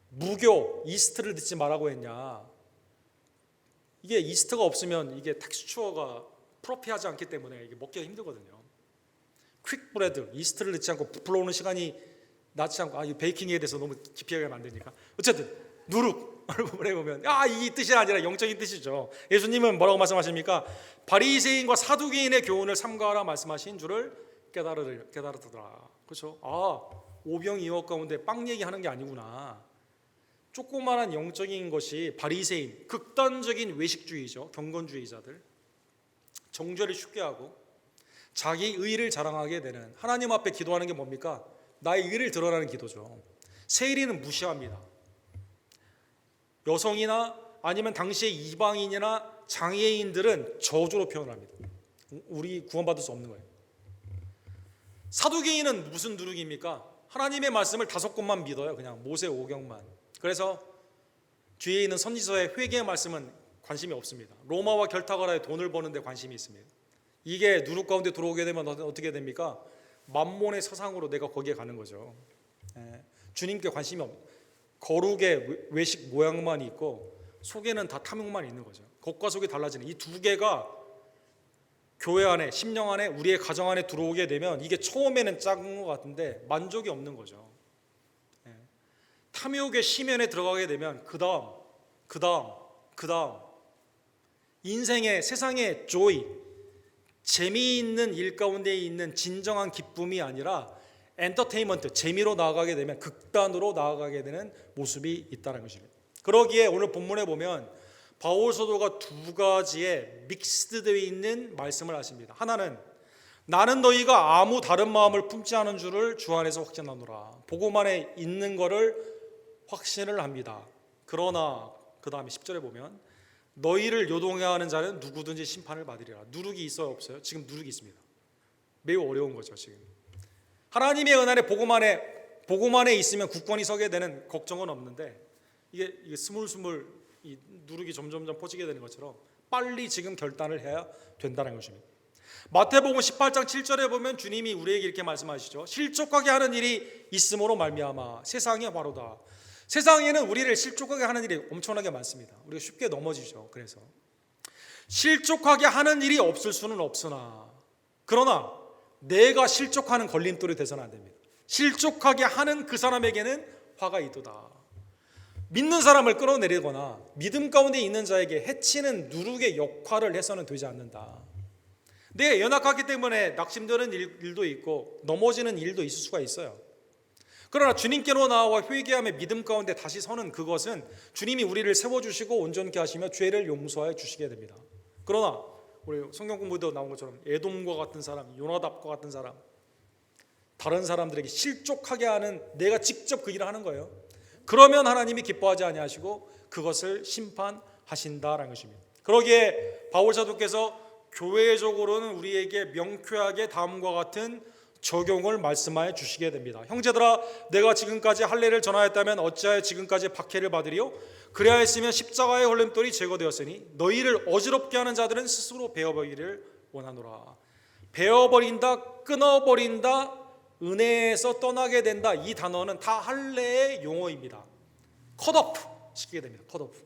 무교, 이스트를 넣지 말라고 했냐? 이게 이스트가 없으면 이게 텍스처가 프로피하지 않기 때문에 이게 먹기가 힘들거든요. 퀵 브레드, 이스트를 넣지 않고 부풀어 오는 시간이 낮지 않고, 이 베이킹에 대해서 너무 깊이 하게 만드니까. 어쨌든 누룩 부분에 보면 이 뜻이 아니라 영적인 뜻이죠. 예수님은 뭐라고 말씀하십니까? 바리새인과 사두개인의 교훈을 삼가하라 말씀하신 줄을 깨달았더라. 그렇죠? 오병이어 가운데 빵 얘기하는 게 아니구나. 조그마한 영적인 것이 바리새인, 극단적인 외식주의죠. 경건주의자들, 정죄를 쉽게 하고 자기 의를 자랑하게 되는, 하나님 앞에 기도하는 게 뭡니까? 나의 의를 드러나는 기도죠. 세일이는 무시합니다. 여성이나 아니면 당시의 이방인이나 장애인들은 저주로 표현합니다. 우리 구원받을 수 없는 거예요. 사두개인은 무슨 누룩입니까? 하나님의 말씀을 5권만 믿어요. 그냥 모세 5경만. 그래서 뒤에 있는 선지서의 회개의 말씀은 관심이 없습니다. 로마와 결탁하라에 돈을 버는데 관심이 있습니다. 이게 누룩 가운데 들어오게 되면 어떻게 됩니까? 만몬의 사상으로 내가 거기에 가는 거죠. 주님께 관심이 없는, 거룩의 외식 모양만 있고 속에는 다 탐욕만 있는 거죠. 겉과 속이 달라지는 이 두 개가 교회 안에, 심령 안에, 우리의 가정 안에 들어오게 되면 이게 처음에는 작은 것 같은데 만족이 없는 거죠. 탐욕의 심연에 들어가게 되면 그 다음 인생의, 세상의 조이, 재미있는 일 가운데 있는 진정한 기쁨이 아니라 엔터테인먼트, 재미로 나아가게 되면 극단으로 나아가게 되는 모습이 있다는 것입니다. 그러기에 오늘 본문에 보면 바울 사도가 두 가지의 믹스되어 있는 말씀을 하십니다. 하나는 나는 너희가 아무 다른 마음을 품지 않은 줄을 주 안에서 확신하노라. 복음 안에 있는 거를 확신을 합니다. 그러나 그 다음에 10절에 보면 너희를 요동해 하는 자는 누구든지 심판을 받으리라. 누룩이 있어요, 없어요? 지금 누룩이 있습니다. 매우 어려운 거죠. 지금 하나님의 은혜에 복음 안에 있으면 굳건히 서게 되는 걱정은 없는데 이게 스물스물 이 누룩이 점점점 퍼지게 되는 것처럼 빨리 지금 결단을 해야 된다는 것입니다. 마태복음 18장 7절에 보면 주님이 우리에게 이렇게 말씀하시죠. 실족하게 하는 일이 있음으로 말미암아 세상이 바로다. 세상에는 우리를 실족하게 하는 일이 엄청나게 많습니다. 우리가 쉽게 넘어지죠. 그래서 실족하게 하는 일이 없을 수는 없으나, 그러나 내가 실족하는 걸림돌이 돼서는 안 됩니다. 실족하게 하는 그 사람에게는 화가 있도다. 믿는 사람을 끌어내리거나 믿음 가운데 있는 자에게 해치는 누룩의 역할을 해서는 되지 않는다. 내가 연약하기 때문에 낙심되는 일도 있고 넘어지는 일도 있을 수가 있어요. 그러나 주님께로 나와 회개함의 믿음 가운데 다시 서는 그것은 주님이 우리를 세워주시고 온전케 하시며 죄를 용서해 주시게 됩니다. 그러나 우리 성경 공부도 나온 것처럼 에돔과 같은 사람, 요나답과 같은 사람, 다른 사람들에게 실족하게 하는, 내가 직접 그 일을 하는 거예요. 그러면 하나님이 기뻐하지 아니하시고 그것을 심판하신다라는 것입니다. 그러기에 바울 사도께서 교회적으로는 우리에게 명쾌하게 다음과 같은 적용을 말씀하여 주시게 됩니다. 형제들아, 내가 지금까지 할례를 전하였다면 어찌하여 지금까지 박해를 받으리요? 그리하였으면 십자가의 걸림돌이 제거되었으니 너희를 어지럽게 하는 자들은 스스로 베어버리기를 원하노라. 베어버린다, 끊어버린다, 은혜에서 떠나게 된다, 이 단어는 다 할례의 용어입니다. 컷오프 시키게 됩니다. 컷오프.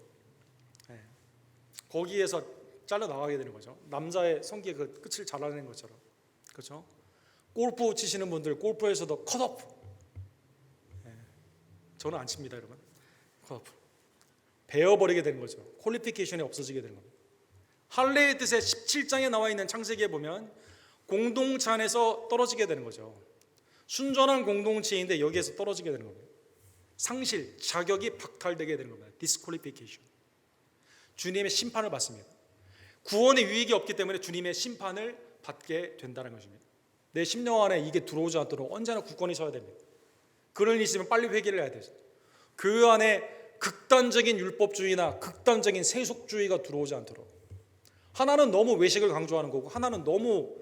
거기에서 잘라 나가게 되는 거죠. 남자의 성기의 그 끝을 잘라내는 것처럼. 그렇죠? 골프 치시는 분들 골프에서도 컷오프. 저는 안 칩니다, 여러분. 컷오프. 베어버리게 되는 거죠. 퀄리피케이션이 없어지게 되는 겁니다. 할례의 뜻에 17장에 나와 있는 창세기에 보면 공동체 안에서 떨어지게 되는 거죠. 순전한 공동체인데 여기에서 떨어지게 되는 겁니다. 상실, 자격이 박탈되게 되는 겁니다. 디스퀄리피케이션. 주님의 심판을 받습니다. 구원의 유익이 없기 때문에 주님의 심판을 받게 된다는 것입니다. 내 심령 안에 이게 들어오지 않도록 언제나 굳건히 서야 됩니다. 그런 일이 있으면 빨리 회개를 해야 되죠. 그 안에 극단적인 율법주의나 극단적인 세속주의가 들어오지 않도록. 하나는 너무 외식을 강조하는 거고 하나는 너무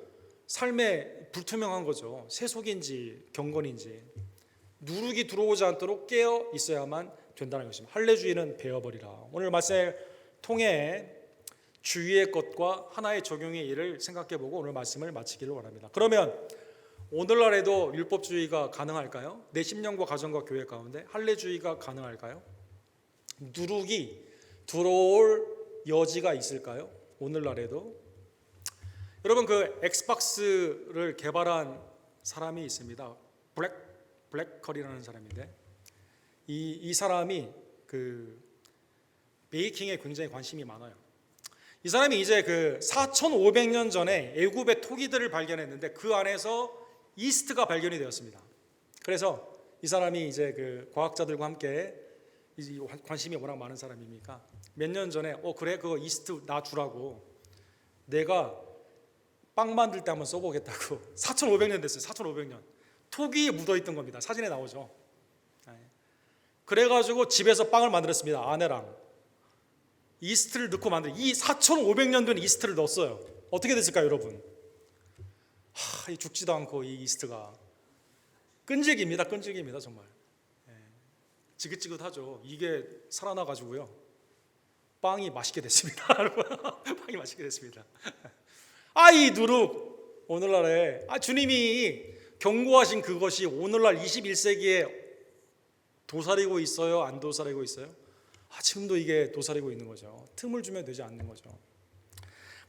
삶에 불투명한 거죠. 세속인지 경건인지. 누룩이 들어오지 않도록 깨어 있어야만 된다는 것입니다. 할례주의는 베어버리라. 오늘 말씀을 통해 주위의 것과 하나의 적용의 일을 생각해보고 오늘 말씀을 마치기를 원합니다. 그러면 오늘날에도 율법주의가 가능할까요? 내 심령과 가정과 교회 가운데 할례주의가 가능할까요? 누룩이 들어올 여지가 있을까요? 오늘날에도? 여러분, 그 엑스박스를 개발한 사람이 있습니다. 블랙컬이라는 사람인데 이 사람이 그 베이킹에 굉장히 관심이 많아요. 이 사람이 이제 그 4,500년 전에 애굽의 토기들을 발견했는데 그 안에서 이스트가 발견이 되었습니다. 그래서 이 사람이 이제 그 과학자들과 함께 관심이 워낙 많은 사람이니까 몇 년 전에 그래 그거 이스트 나 주라고, 내가 빵 만들 때 한번 써보겠다고. 4,500년 됐어요. 4,500년. 토기에 묻어있던 겁니다. 사진에 나오죠. 그래가지고 집에서 빵을 만들었습니다. 아내랑 이스트를 넣고 이 4,500년 된 이스트를 넣었어요. 어떻게 됐을까요, 여러분? 이 죽지도 않고 이 이스트가 끈질깁니다. 끈질깁니다, 정말. 지긋지긋하죠. 이게 살아나가지고요, 빵이 맛있게 됐습니다. 빵이 맛있게 됐습니다. 이 누룩, 오늘날에 주님이 경고하신 그것이 오늘날 21세기에 도사리고 있어요? 안 도사리고 있어요? 지금도 이게 도사리고 있는 거죠. 틈을 주면 되지 않는 거죠.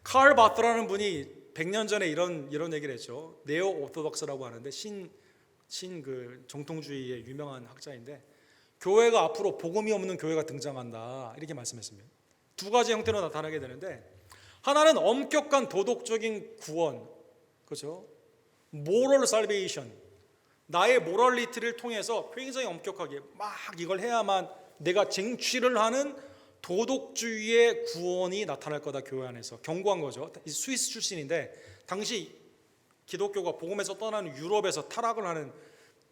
칼 바트라는 분이 100년 전에 이런 얘기를 했죠. 네오 오토독스라고 하는데 그 정통주의의 유명한 학자인데, 교회가 앞으로 복음이 없는 교회가 등장한다, 이렇게 말씀했습니다. 두 가지 형태로 나타나게 되는데, 하나는 엄격한 도덕적인 구원, 그렇죠? 모럴 살베이션, 나의 모럴리티를 통해서 굉장히 엄격하게 막 이걸 해야만 내가 쟁취를 하는 도덕주의의 구원이 나타날 거다. 교회 안에서 경고한 거죠. 스위스 출신인데 당시 기독교가 복음에서 떠나는 유럽에서 타락을 하는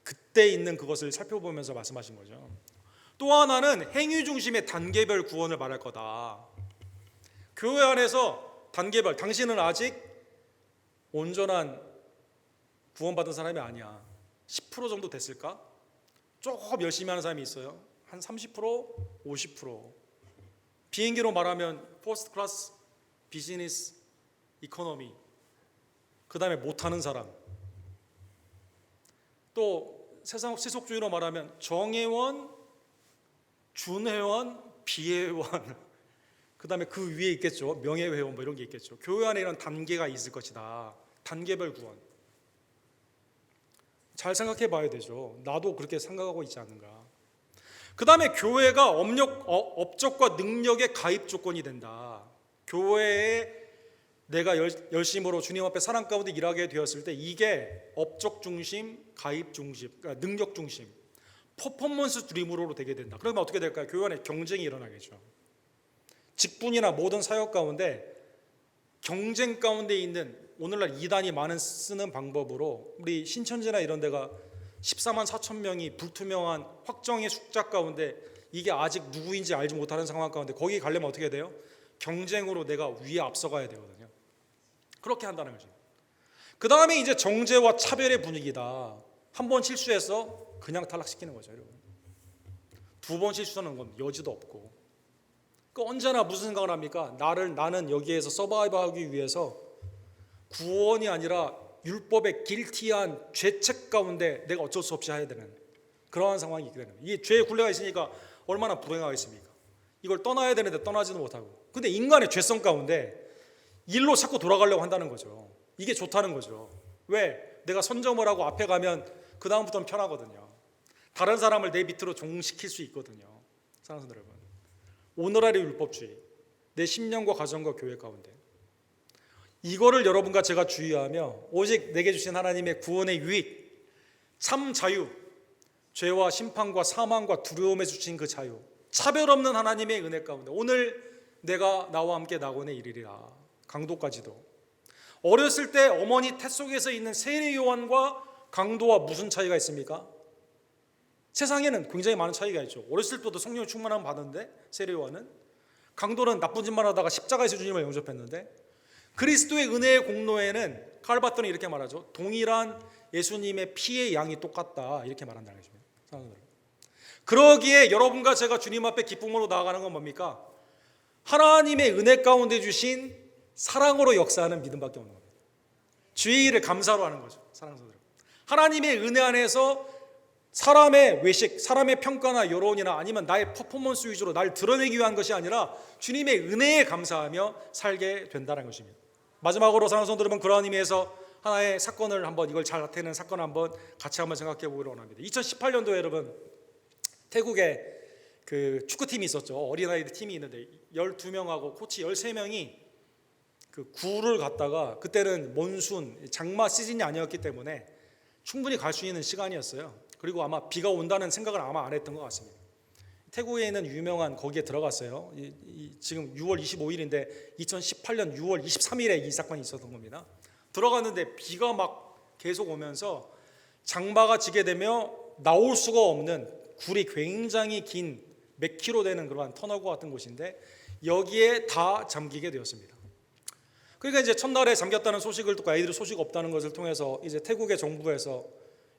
그때 있는 그것을 살펴보면서 말씀하신 거죠. 또 하나는 행위 중심의 단계별 구원을 말할 거다. 교회 안에서 단계별, 당신은 아직 온전한 구원받은 사람이 아니야. 10% 정도 됐을까? 조금 열심히 하는 사람이 있어요. 한 30%, 50%. 비행기로 말하면 퍼스트 클래스, 비즈니스, 이코노미. 그 다음에 못하는 사람. 또 세속주의로 말하면 정회원, 준회원, 비회원. 그 다음에 그 위에 있겠죠. 명예회원 이런 게 있겠죠. 교회 안에 이런 단계가 있을 것이다. 단계별 구원. 잘 생각해 봐야 되죠. 나도 그렇게 생각하고 있지 않는가. 그 다음에 교회가 업적과 능력의 가입 조건이 된다. 교회에 내가 열심으로 주님 앞에 사랑 가운데 일하게 되었을 때 이게 업적 중심, 가입 중심, 그러니까 능력 중심. 퍼포먼스 드림으로 되게 된다. 그러면 어떻게 될까요? 교회 안에 경쟁이 일어나겠죠. 직분이나 모든 사역 가운데 경쟁 가운데 있는, 오늘날 이단이 많은 쓰는 방법으로 우리 신천지나 이런 데가 14만 4천 명이 불투명한 확정의 숫자 가운데 이게 아직 누구인지 알지 못하는 상황 가운데 거기 가려면 어떻게 돼요? 경쟁으로 내가 위에 앞서가야 되거든요. 그렇게 한다는 거죠. 그 다음에 이제 정죄와 차별의 분위기다. 한 번 실수해서 그냥 탈락시키는 거죠, 여러분. 두 번 실수하는 건 여지도 없고. 언제나 무슨 생각을 합니까? 나는 여기에서 서바이브하기 위해서 구원이 아니라 율법의 길티한 죄책 가운데 내가 어쩔 수 없이 해야 되는 그러한 상황이 있게 되는 거예요. 이 죄의 굴레가 있으니까 얼마나 불행하겠습니까? 이걸 떠나야 되는데 떠나지도 못하고. 근데 인간의 죄성 가운데 일로 자꾸 돌아가려고 한다는 거죠. 이게 좋다는 거죠. 왜? 내가 선점을 하고 앞에 가면 그 다음부터는 편하거든요. 다른 사람을 내 밑으로 종시킬 수 있거든요. 사랑하는 여러분, 오늘날의 율법주의, 내 심령과 가정과 교회 가운데 이거를 여러분과 제가 주의하며 오직 내게 주신 하나님의 구원의 유익, 참 자유, 죄와 심판과 사망과 두려움에 주신 그 자유, 차별 없는 하나님의 은혜 가운데 오늘 내가 나와 함께 낙원에 이르리라. 강도까지도. 어렸을 때 어머니 태 속에서 있는 세례 요한과 강도와 무슨 차이가 있습니까? 세상에는 굉장히 많은 차이가 있죠. 어렸을 때도 성령의 충만함 받았는데 세례 요한은, 강도는 나쁜 짓만 하다가 십자가에서 주님을 영접했는데, 그리스도의 은혜의 공로에는 칼바토는 이렇게 말하죠. 동일한 예수님의 피의 양이 똑같다, 이렇게 말한다는 것입니다. 그러기에 여러분과 제가 주님 앞에 기쁨으로 나아가는 건 뭡니까? 하나님의 은혜 가운데 주신 사랑으로 역사하는 믿음밖에 없는 겁니다. 주의 일을 감사로 하는 거죠. 사랑하는 성도들, 하나님의 은혜 안에서 사람의 외식, 사람의 평가나 여론이나 아니면 나의 퍼포먼스 위주로 날 드러내기 위한 것이 아니라 주님의 은혜에 감사하며 살게 된다는 것입니다. 마지막으로 사랑하는 성도 여러분, 그러한 의미에서 하나의 사건을 한번, 이걸 잘 나타내는 사건을 한번 같이 한번 생각해 보기를 원합니다. 2018년도에 여러분, 태국에 그 축구팀이 있었죠. 어린아이들 팀이 있는데 12명하고 코치 13명이 그 구를 갔다가, 그때는 몬순 장마 시즌이 아니었기 때문에 충분히 갈 수 있는 시간이었어요. 그리고 아마 비가 온다는 생각을 아마 안 했던 것 같습니다. 태국에 있는 유명한 거기에 들어갔어요. 지금 6월 25일인데 2018년 6월 23일에 이 사건이 있었던 겁니다. 들어갔는데 비가 막 계속 오면서 장마가 지게 되며 나올 수가 없는 굴이 굉장히 긴 몇 킬로 되는 그러한 터널과 같은 곳인데 여기에 다 잠기게 되었습니다. 그러니까 이제 첫날에 잠겼다는 소식을 듣고 아이들이 소식 없다는 것을 통해서 이제 태국의 정부에서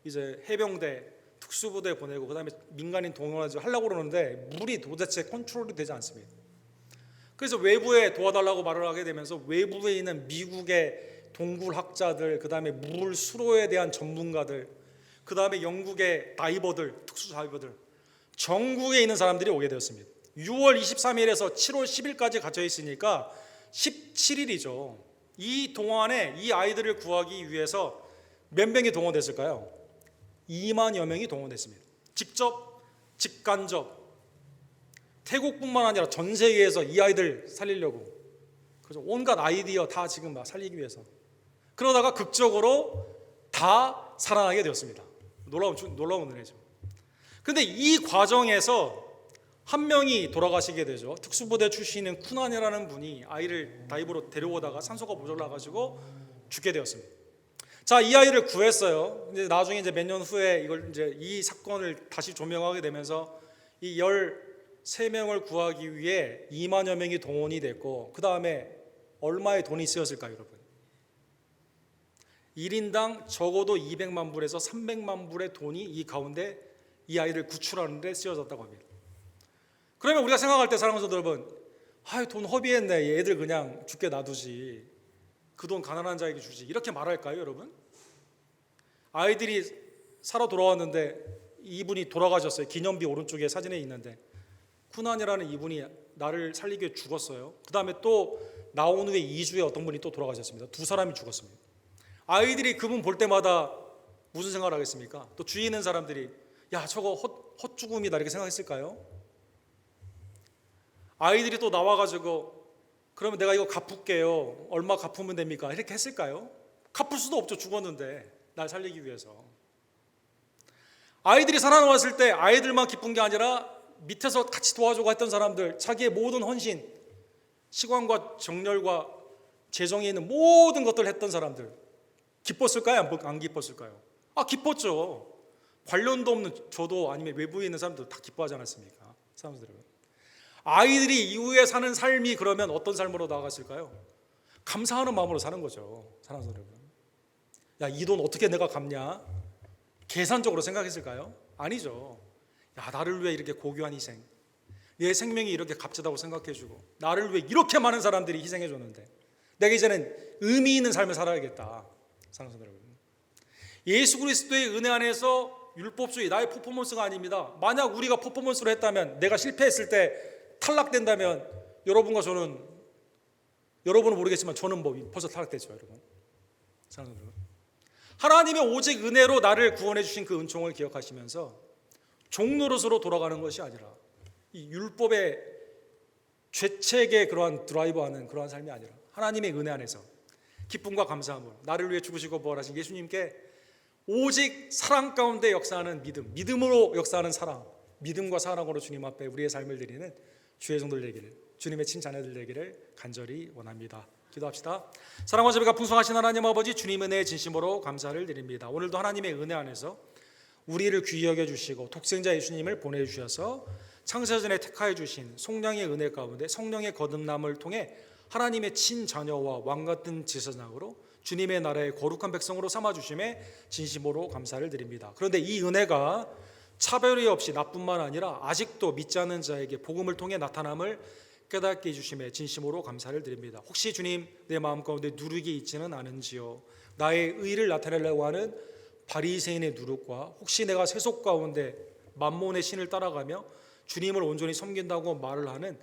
이제 해병대 특수부대 보내고 그다음에 민간인 동원하지 하려고 그러는데 물이 도대체 컨트롤이 되지 않습니다. 그래서 외부에 도와달라고 말을 하게 되면서 외부에 있는 미국의 동굴학자들, 그다음에 물 수로에 대한 전문가들, 그다음에 영국의 다이버들, 특수 다이버들, 전국에 있는 사람들이 오게 되었습니다. 6월 23일에서 7월 10일까지 갇혀 있으니까 17일이죠. 이 동안에 이 아이들을 구하기 위해서 몇 명이 동원됐을까요? 2만여 명이 동원됐습니다. 직접, 직간접, 태국뿐만 아니라 전 세계에서 이 아이들 살리려고, 그래서 온갖 아이디어 다 지금 막 살리기 위해서, 그러다가 극적으로 다 살아나게 되었습니다. 놀라운 은혜죠. 근데 이 과정에서 한 명이 돌아가시게 되죠. 특수부대 출신인 쿠난이라는 분이 아이를 다이브로 데려오다가 산소가 모자라가지고 죽게 되었습니다. 자, 이 아이를 구했어요. 이제 나중에 이제 몇 년 후에 이걸 이제 이 사건을 다시 조명하게 되면서 이 13명을 구하기 위해 2만여 명이 동원이 됐고, 그 다음에 얼마의 돈이 쓰였을까요, 여러분? 1인당 적어도 200만 불에서 300만 불의 돈이 이 가운데 이 아이를 구출하는 데 쓰여졌다고 합니다. 그러면 우리가 생각할 때 사랑하는 성도 여러분, 돈 허비했네, 얘들 그냥 죽게 놔두지, 그 돈 가난한 자에게 주지, 이렇게 말할까요, 여러분? 아이들이 살아 돌아왔는데 이분이 돌아가셨어요. 기념비 오른쪽에 사진에 있는데 쿠난이라는 이분이 나를 살리기 위해 죽었어요. 그 다음에 또 나온 후에 2주에 어떤 분이 또 돌아가셨습니다. 두 사람이 죽었습니다. 아이들이 그분 볼 때마다 무슨 생각을 하겠습니까? 또 주위에 있는 사람들이 야, 저거 헛죽음이다 이렇게 생각했을까요? 아이들이 또 나와가지고 그러면 내가 이거 갚을게요, 얼마 갚으면 됩니까? 이렇게 했을까요? 갚을 수도 없죠. 죽었는데 날 살리기 위해서. 아이들이 살아나왔을 때 아이들만 기쁜 게 아니라 밑에서 같이 도와주고 했던 사람들, 자기의 모든 헌신, 시간과 정열과 재정에 있는 모든 것들을 했던 사람들 기뻤을까요? 안 기뻤을까요? 기뻤죠. 관련도 없는 저도 아니면 외부에 있는 사람들 다 기뻐하지 않았습니까? 사람들. 아이들이 이후에 사는 삶이 그러면 어떤 삶으로 나아갔을까요? 감사하는 마음으로 사는 거죠. 사랑하는 여러분. 야, 이 돈 어떻게 내가 갚냐? 계산적으로 생각했을까요? 아니죠. 야, 나를 위해 이렇게 고귀한 희생, 내 생명이 이렇게 값지다고 생각해주고 나를 위해 이렇게 많은 사람들이 희생해줬는데 내가 이제는 의미 있는 삶을 살아야겠다. 사랑하는 여러분, 예수 그리스도의 은혜 안에서 율법주의, 나의 퍼포먼스가 아닙니다. 만약 우리가 퍼포먼스로 했다면, 내가 실패했을 때 탈락된다면 여러분과 저는, 여러분은 모르겠지만 저는 벌써 탈락됐죠. 여러분, 사랑하는 여러분, 하나님의 오직 은혜로 나를 구원해 주신 그 은총을 기억하시면서 종노릇으로 돌아가는 것이 아니라 이 율법의 죄책의 그러한 드라이브하는 그러한 삶이 아니라 하나님의 은혜 안에서 기쁨과 감사함으로 나를 위해 죽으시고 부활하신 예수님께 오직 사랑 가운데 역사하는 믿음, 믿음으로 역사하는 사랑, 믿음과 사랑으로 주님 앞에 우리의 삶을 드리는 주의 종들 되기를, 주님의 친자녀들 되기를 간절히 원합니다. 기도합시다. 사랑과 자비가 풍성하신 하나님 아버지, 주님 은혜에 진심으로 감사를 드립니다. 오늘도 하나님의 은혜 안에서 우리를 귀히 여겨주시고 독생자 예수님을 보내주셔서 창세전에 택하여 주신 속량의 은혜 가운데 성령의 거듭남을 통해 하나님의 친자녀와 왕같은 제사장으로 주님의 나라의 거룩한 백성으로 삼아주심에 진심으로 감사를 드립니다. 그런데 이 은혜가 차별이 없이 나뿐만 아니라 아직도 믿지 않는 자에게 복음을 통해 나타남을 깨닫게 해주심에 진심으로 감사를 드립니다. 혹시 주님, 내 마음 가운데 누룩이 있지는 않은지요? 나의 의를 나타내려고 하는 바리새인의 누룩과 혹시 내가 세속 가운데 만몬의 신을 따라가며 주님을 온전히 섬긴다고 말을 하는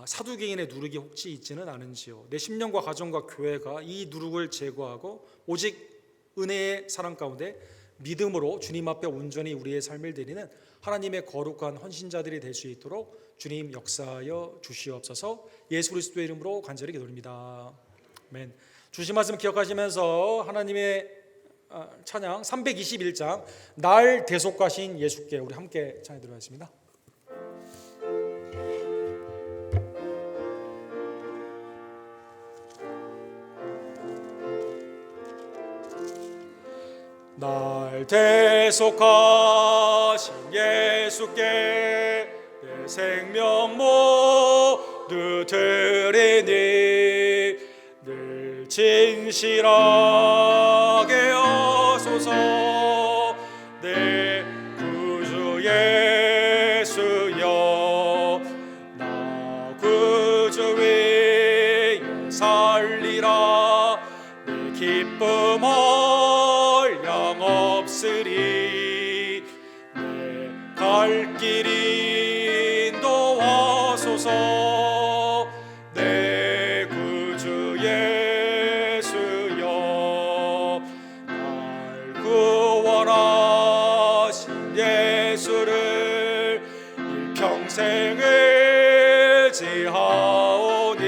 사두개인의 누룩이 혹시 있지는 않은지요? 내 심령과 가정과 교회가 이 누룩을 제거하고 오직 은혜의 사랑 가운데 믿음으로 주님 앞에 온전히 우리의 삶을 드리는 하나님의 거룩한 헌신자들이 될 수 있도록 주님 역사하여 주시옵소서. 예수 그리스도의 이름으로 간절히 기도드립니다. 아멘. 주신 말씀 기억하시면서 하나님의 찬양 321장 날 대속하신 예수께 우리 함께 찬양 드리겠습니다. 날 대속하신 예수께 내 생명 모두 드리니 늘 진실하게 하소서. 내 구주 예수여, 나 구주 위에 살리라. 내 기쁨 없으리. 내 갈 길 인도하소서. 내 구주 예수여, 날 구원하신 예수를 일평생 의지하오니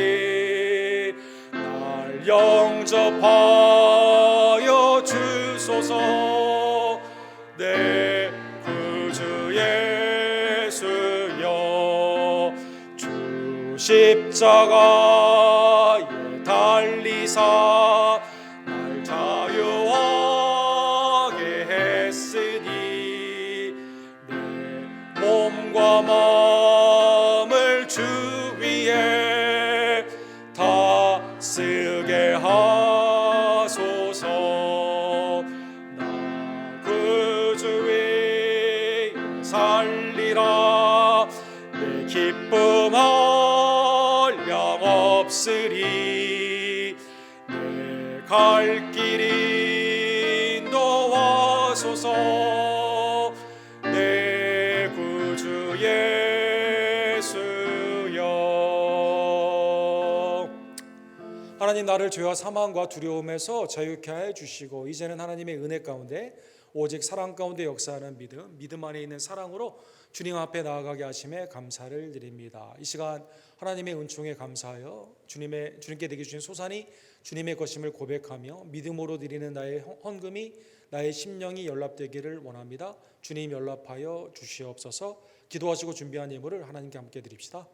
날 영접하여 주소서. 내 구주 예수여, 주 십자가에 달리사 날 자유하게 했으니 내 몸과 마음을 주 위에 다 쓰게 하소서. 나 구주 위에 살리라. 내 기쁨 한량 없으리. 내 갈 길 인도하소서. 내 구주 예수여. 하나님, 나를 죄와 사망과 두려움에서 자유케 하여 주시고 이제는 하나님의 은혜 가운데 오직 사랑 가운데 역사하는 믿음, 믿음 안에 있는 사랑으로 주님 앞에 나아가게 하심에 감사를 드립니다. 이 시간 하나님의 은총에 감사하여 주님께 내게 주신 소산이 주님의 것임을 고백하며 믿음으로 드리는 나의 헌금이 나의 심령이 연락되기를 원합니다. 주님 연락하여 주시옵소서. 기도하시고 준비한 예물을 하나님께 함께 드립시다.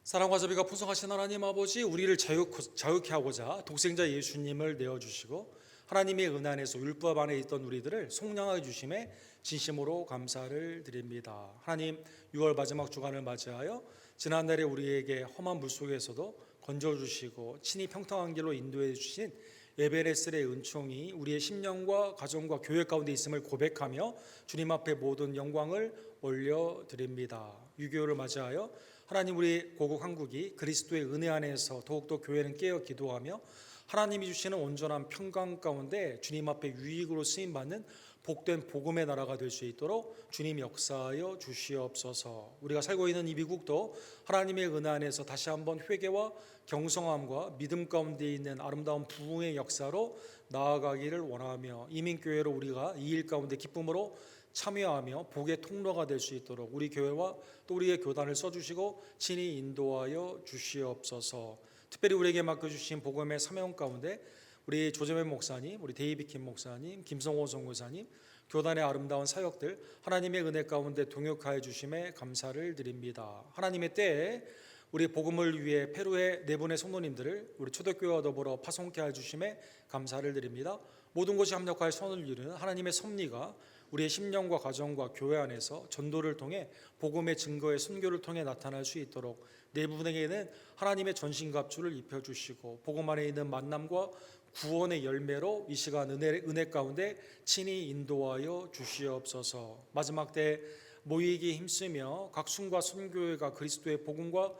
사랑과 자비가 풍성하신 하나님 아버지, 우리를 자유케 하고자 독생자 예수님을 내어주시고 하나님의 은혜 안에서 율법 안에 있던 우리들을 속량하여 주심에 진심으로 감사를 드립니다. 하나님, 6월 마지막 주간을 맞이하여 지난날에 우리에게 험한 물속에서도 건져주시고 친히 평탄한 길로 인도해 주신 에베레스의 은총이 우리의 심령과 가정과 교회 가운데 있음을 고백하며 주님 앞에 모든 영광을 올려드립니다. 유교를 맞이하여 하나님, 우리 고국 한국이 그리스도의 은혜 안에서 더욱더 교회는 깨어 기도하며 하나님이 주시는 온전한 평강 가운데 주님 앞에 유익으로 쓰임받는 복된 복음의 나라가 될 수 있도록 주님 역사하여 주시옵소서. 우리가 살고 있는 이 미국도 하나님의 은혜 안에서 다시 한번 회개와 경성함과 믿음 가운데 있는 아름다운 부흥의 역사로 나아가기를 원하며 이민교회로 우리가 이 일 가운데 기쁨으로 참여하며 복의 통로가 될 수 있도록 우리 교회와 또 우리의 교단을 써주시고 친히 인도하여 주시옵소서. 특별히 우리에게 맡겨주신 복음의 사명 가운데 우리 조재맨 목사님, 우리 데이비킴 목사님, 김성호 선교사님, 교단의 아름다운 사역들 하나님의 은혜 가운데 동역하여 주심에 감사를 드립니다. 하나님의 때에 우리 복음을 위해 페루의 네 분의 성도님들을 우리 초대교회와 더불어 파송케 하여 주심에 감사를 드립니다. 모든 것이 합력하여 선을 이루는 하나님의 섭리가 우리의 심령과 가정과 교회 안에서 전도를 통해 복음의 증거의 선교를 통해 나타날 수 있도록 네 분에게는 하나님의 전신갑주를 입혀주시고 복음 안에 있는 만남과 구원의 열매로 이 시간 은혜 가운데 친히 인도하여 주시옵소서. 마지막 때 모이기 힘쓰며 각순과 선교회가 그리스도의 복음과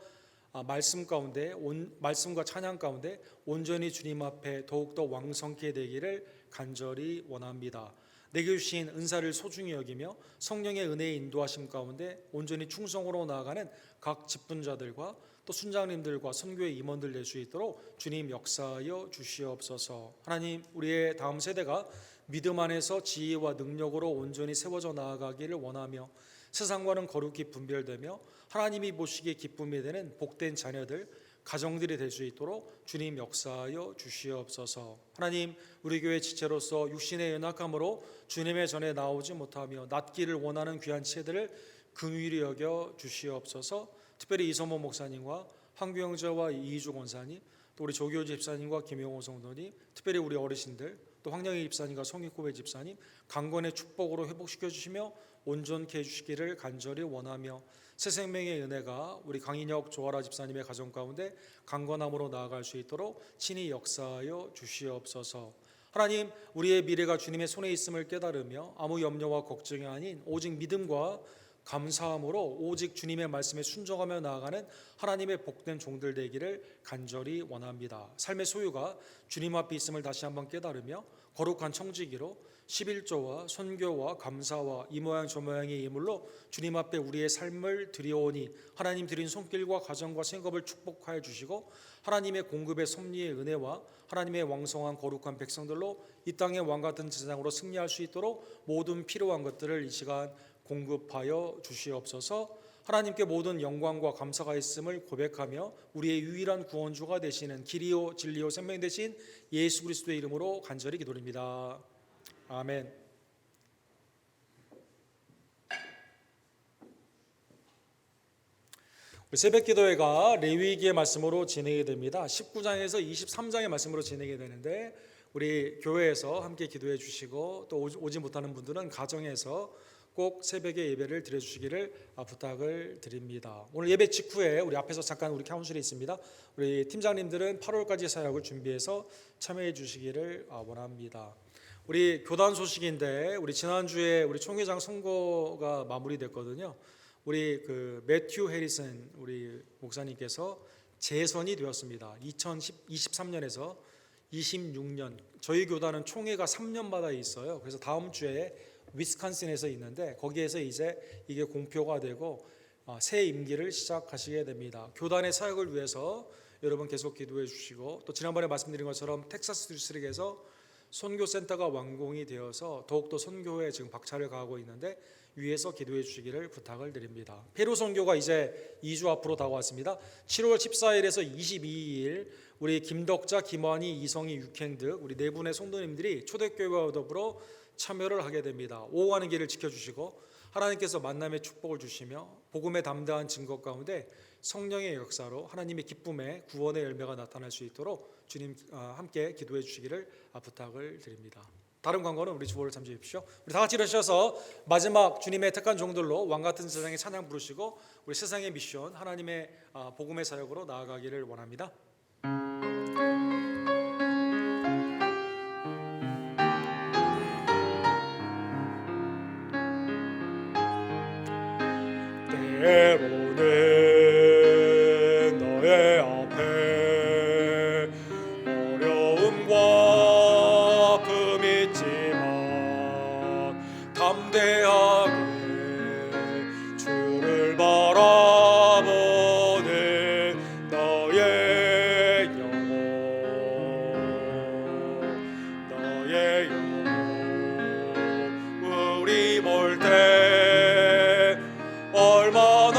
말씀 가운데 말씀과 찬양 가운데 온전히 주님 앞에 더욱더 왕성케 되기를 간절히 원합니다. 내게 주신 은사를 소중히 여기며 성령의 은혜의 인도하심 가운데 온전히 충성으로 나아가는 각 직분자들과 또 순장님들과 선교의 임원들 될 수 있도록 주님 역사하여 주시옵소서. 하나님, 우리의 다음 세대가 믿음 안에서 지혜와 능력으로 온전히 세워져 나아가기를 원하며 세상과는 거룩히 분별되며 하나님이 보시기에 기쁨이 되는 복된 자녀들, 가정들이 될 수 있도록 주님 역사하여 주시옵소서. 하나님, 우리 교회 지체로서 육신의 연약함으로 주님의 전에 나오지 못하며 낫기를 원하는 귀한 치들을 긍휼히 여겨 주시옵소서. 특별히 이성모 목사님과 황규 형제와 이희주 권사님, 또 우리 조교 집사님과 김용호 성도님, 특별히 우리 어르신들, 또 황영희 집사님과 송익구배 집사님 강건의 축복으로 회복시켜 주시며 온전케 해주시기를 간절히 원하며 새 생명의 은혜가 우리 강인혁 조아라 집사님의 가정 가운데 강건함으로 나아갈 수 있도록 친히 역사하여 주시옵소서. 하나님, 우리의 미래가 주님의 손에 있음을 깨달으며 아무 염려와 걱정이 아닌 오직 믿음과 감사함으로 오직 주님의 말씀에 순종하며 나아가는 하나님의 복된 종들 되기를 간절히 원합니다. 삶의 소유가 주님 앞에 있음을 다시 한번 깨달으며 거룩한 청지기로 11조와 선교와 감사와 이 모양 저 모양의 예물로 주님 앞에 우리의 삶을 드려오니 하나님 드린 손길과 가정과 생업을 축복하여 주시고 하나님의 공급의 섭리의 은혜와 하나님의 왕성한 거룩한 백성들로 이 땅의 왕같은 세상으로 승리할 수 있도록 모든 필요한 것들을 이 시간 공급하여 주시옵소서. 하나님께 모든 영광과 감사가 있음을 고백하며 우리의 유일한 구원주가 되시는 길이요 진리요 생명 되신 예수 그리스도의 이름으로 간절히 기도드립니다. 아멘. 우리 새벽기도회가 레위기의 말씀으로 진행이 됩니다. 19장에서 23장의 말씀으로 진행이 되는데 우리 교회에서 함께 기도해 주시고 또 오지 못하는 분들은 가정에서 꼭 새벽에 예배를 드려주시기를 부탁을 드립니다. 오늘 예배 직후에 우리 앞에서 잠깐 우리 카운슬이 있습니다. 우리 팀장님들은 8월까지 사역을 준비해서 참여해 주시기를 원합니다. 우리 교단 소식인데 우리 지난주에 우리 총회장 선거가 마무리됐거든요. 우리 그 매튜 해리슨 우리 목사님께서 재선이 되었습니다. 2023년에서 26년 저희 교단은 총회가 3년마다 있어요. 그래서 다음 주에 위스콘신에서 있는데 거기에서 이제 이게 공표가 되고 새 임기를 시작하시게 됩니다. 교단의 사역을 위해서 여러분 계속 기도해 주시고 또 지난번에 말씀드린 것처럼 텍사스 디스트릭에서 선교센터가 완공이 되어서 더욱더 선교에 지금 박차를 가하고 있는데 위에서 기도해 주시기를 부탁을 드립니다. 페루 선교가 이제 2주 앞으로 다가왔습니다. 7월 14일에서 22일 우리 김덕자, 김환희, 이성희, 육행득 우리 네 분의 성도님들이 초대교회와 더불어 참여를 하게 됩니다. 오가는 길을 지켜주시고 하나님께서 만남의 축복을 주시며 복음에 담대한 증거 가운데 성령의 역사로 하나님의 기쁨의 구원의 열매가 나타날 수 있도록 주님 함께 기도해 주시기를 부탁을 드립니다. 다른 광고는 우리 주보를 참조해 주십시오. 우리 다 같이 일어서셔서 마지막 주님의 택한 종들로 왕같은 세상에 찬양 부르시고 우리 세상의 미션 하나님의 복음의 사역으로 나아가기를 원합니다. 때로는 너의 앞에 어려움과 아픔이 있지만 담대하게 주를 바라보는 너의 영혼 우리 볼 때 얼마나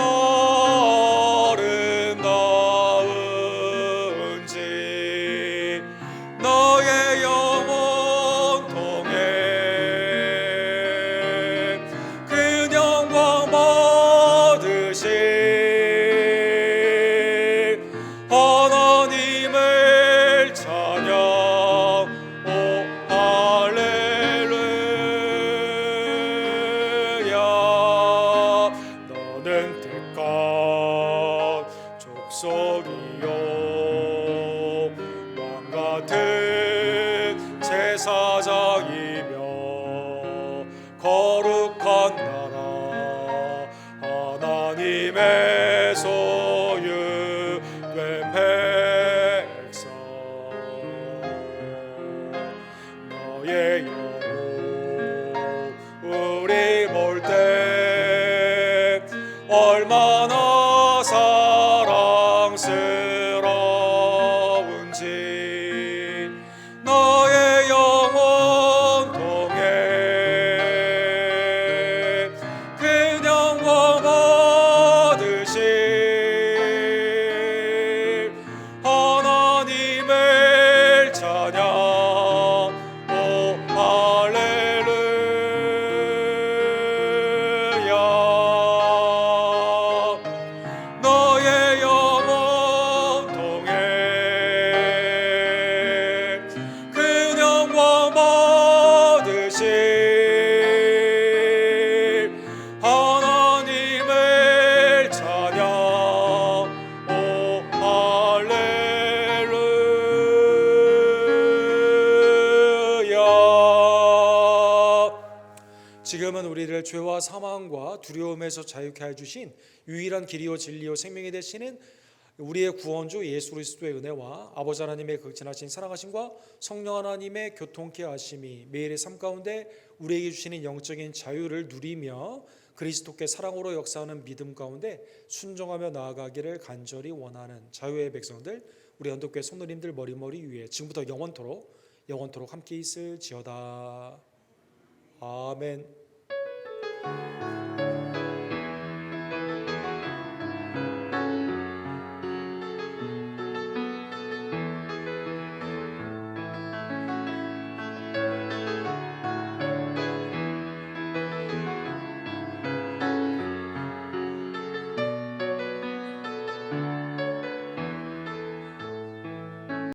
지금은 우리를 죄와 사망과 두려움에서 자유케 해주신 유일한 길이요 진리요 생명이 되시는 우리의 구원주 예수 그리스도의 은혜와 아버지 하나님의 극진하신 사랑하심과 성령 하나님의 교통케 하심이 매일의 삶 가운데 우리에게 주시는 영적인 자유를 누리며 그리스도께 사랑으로 역사하는 믿음 가운데 순종하며 나아가기를 간절히 원하는 자유의 백성들, 우리 언덕교회 성도님들 머리머리 위에 지금부터 영원토록 함께 있을지어다. 아멘.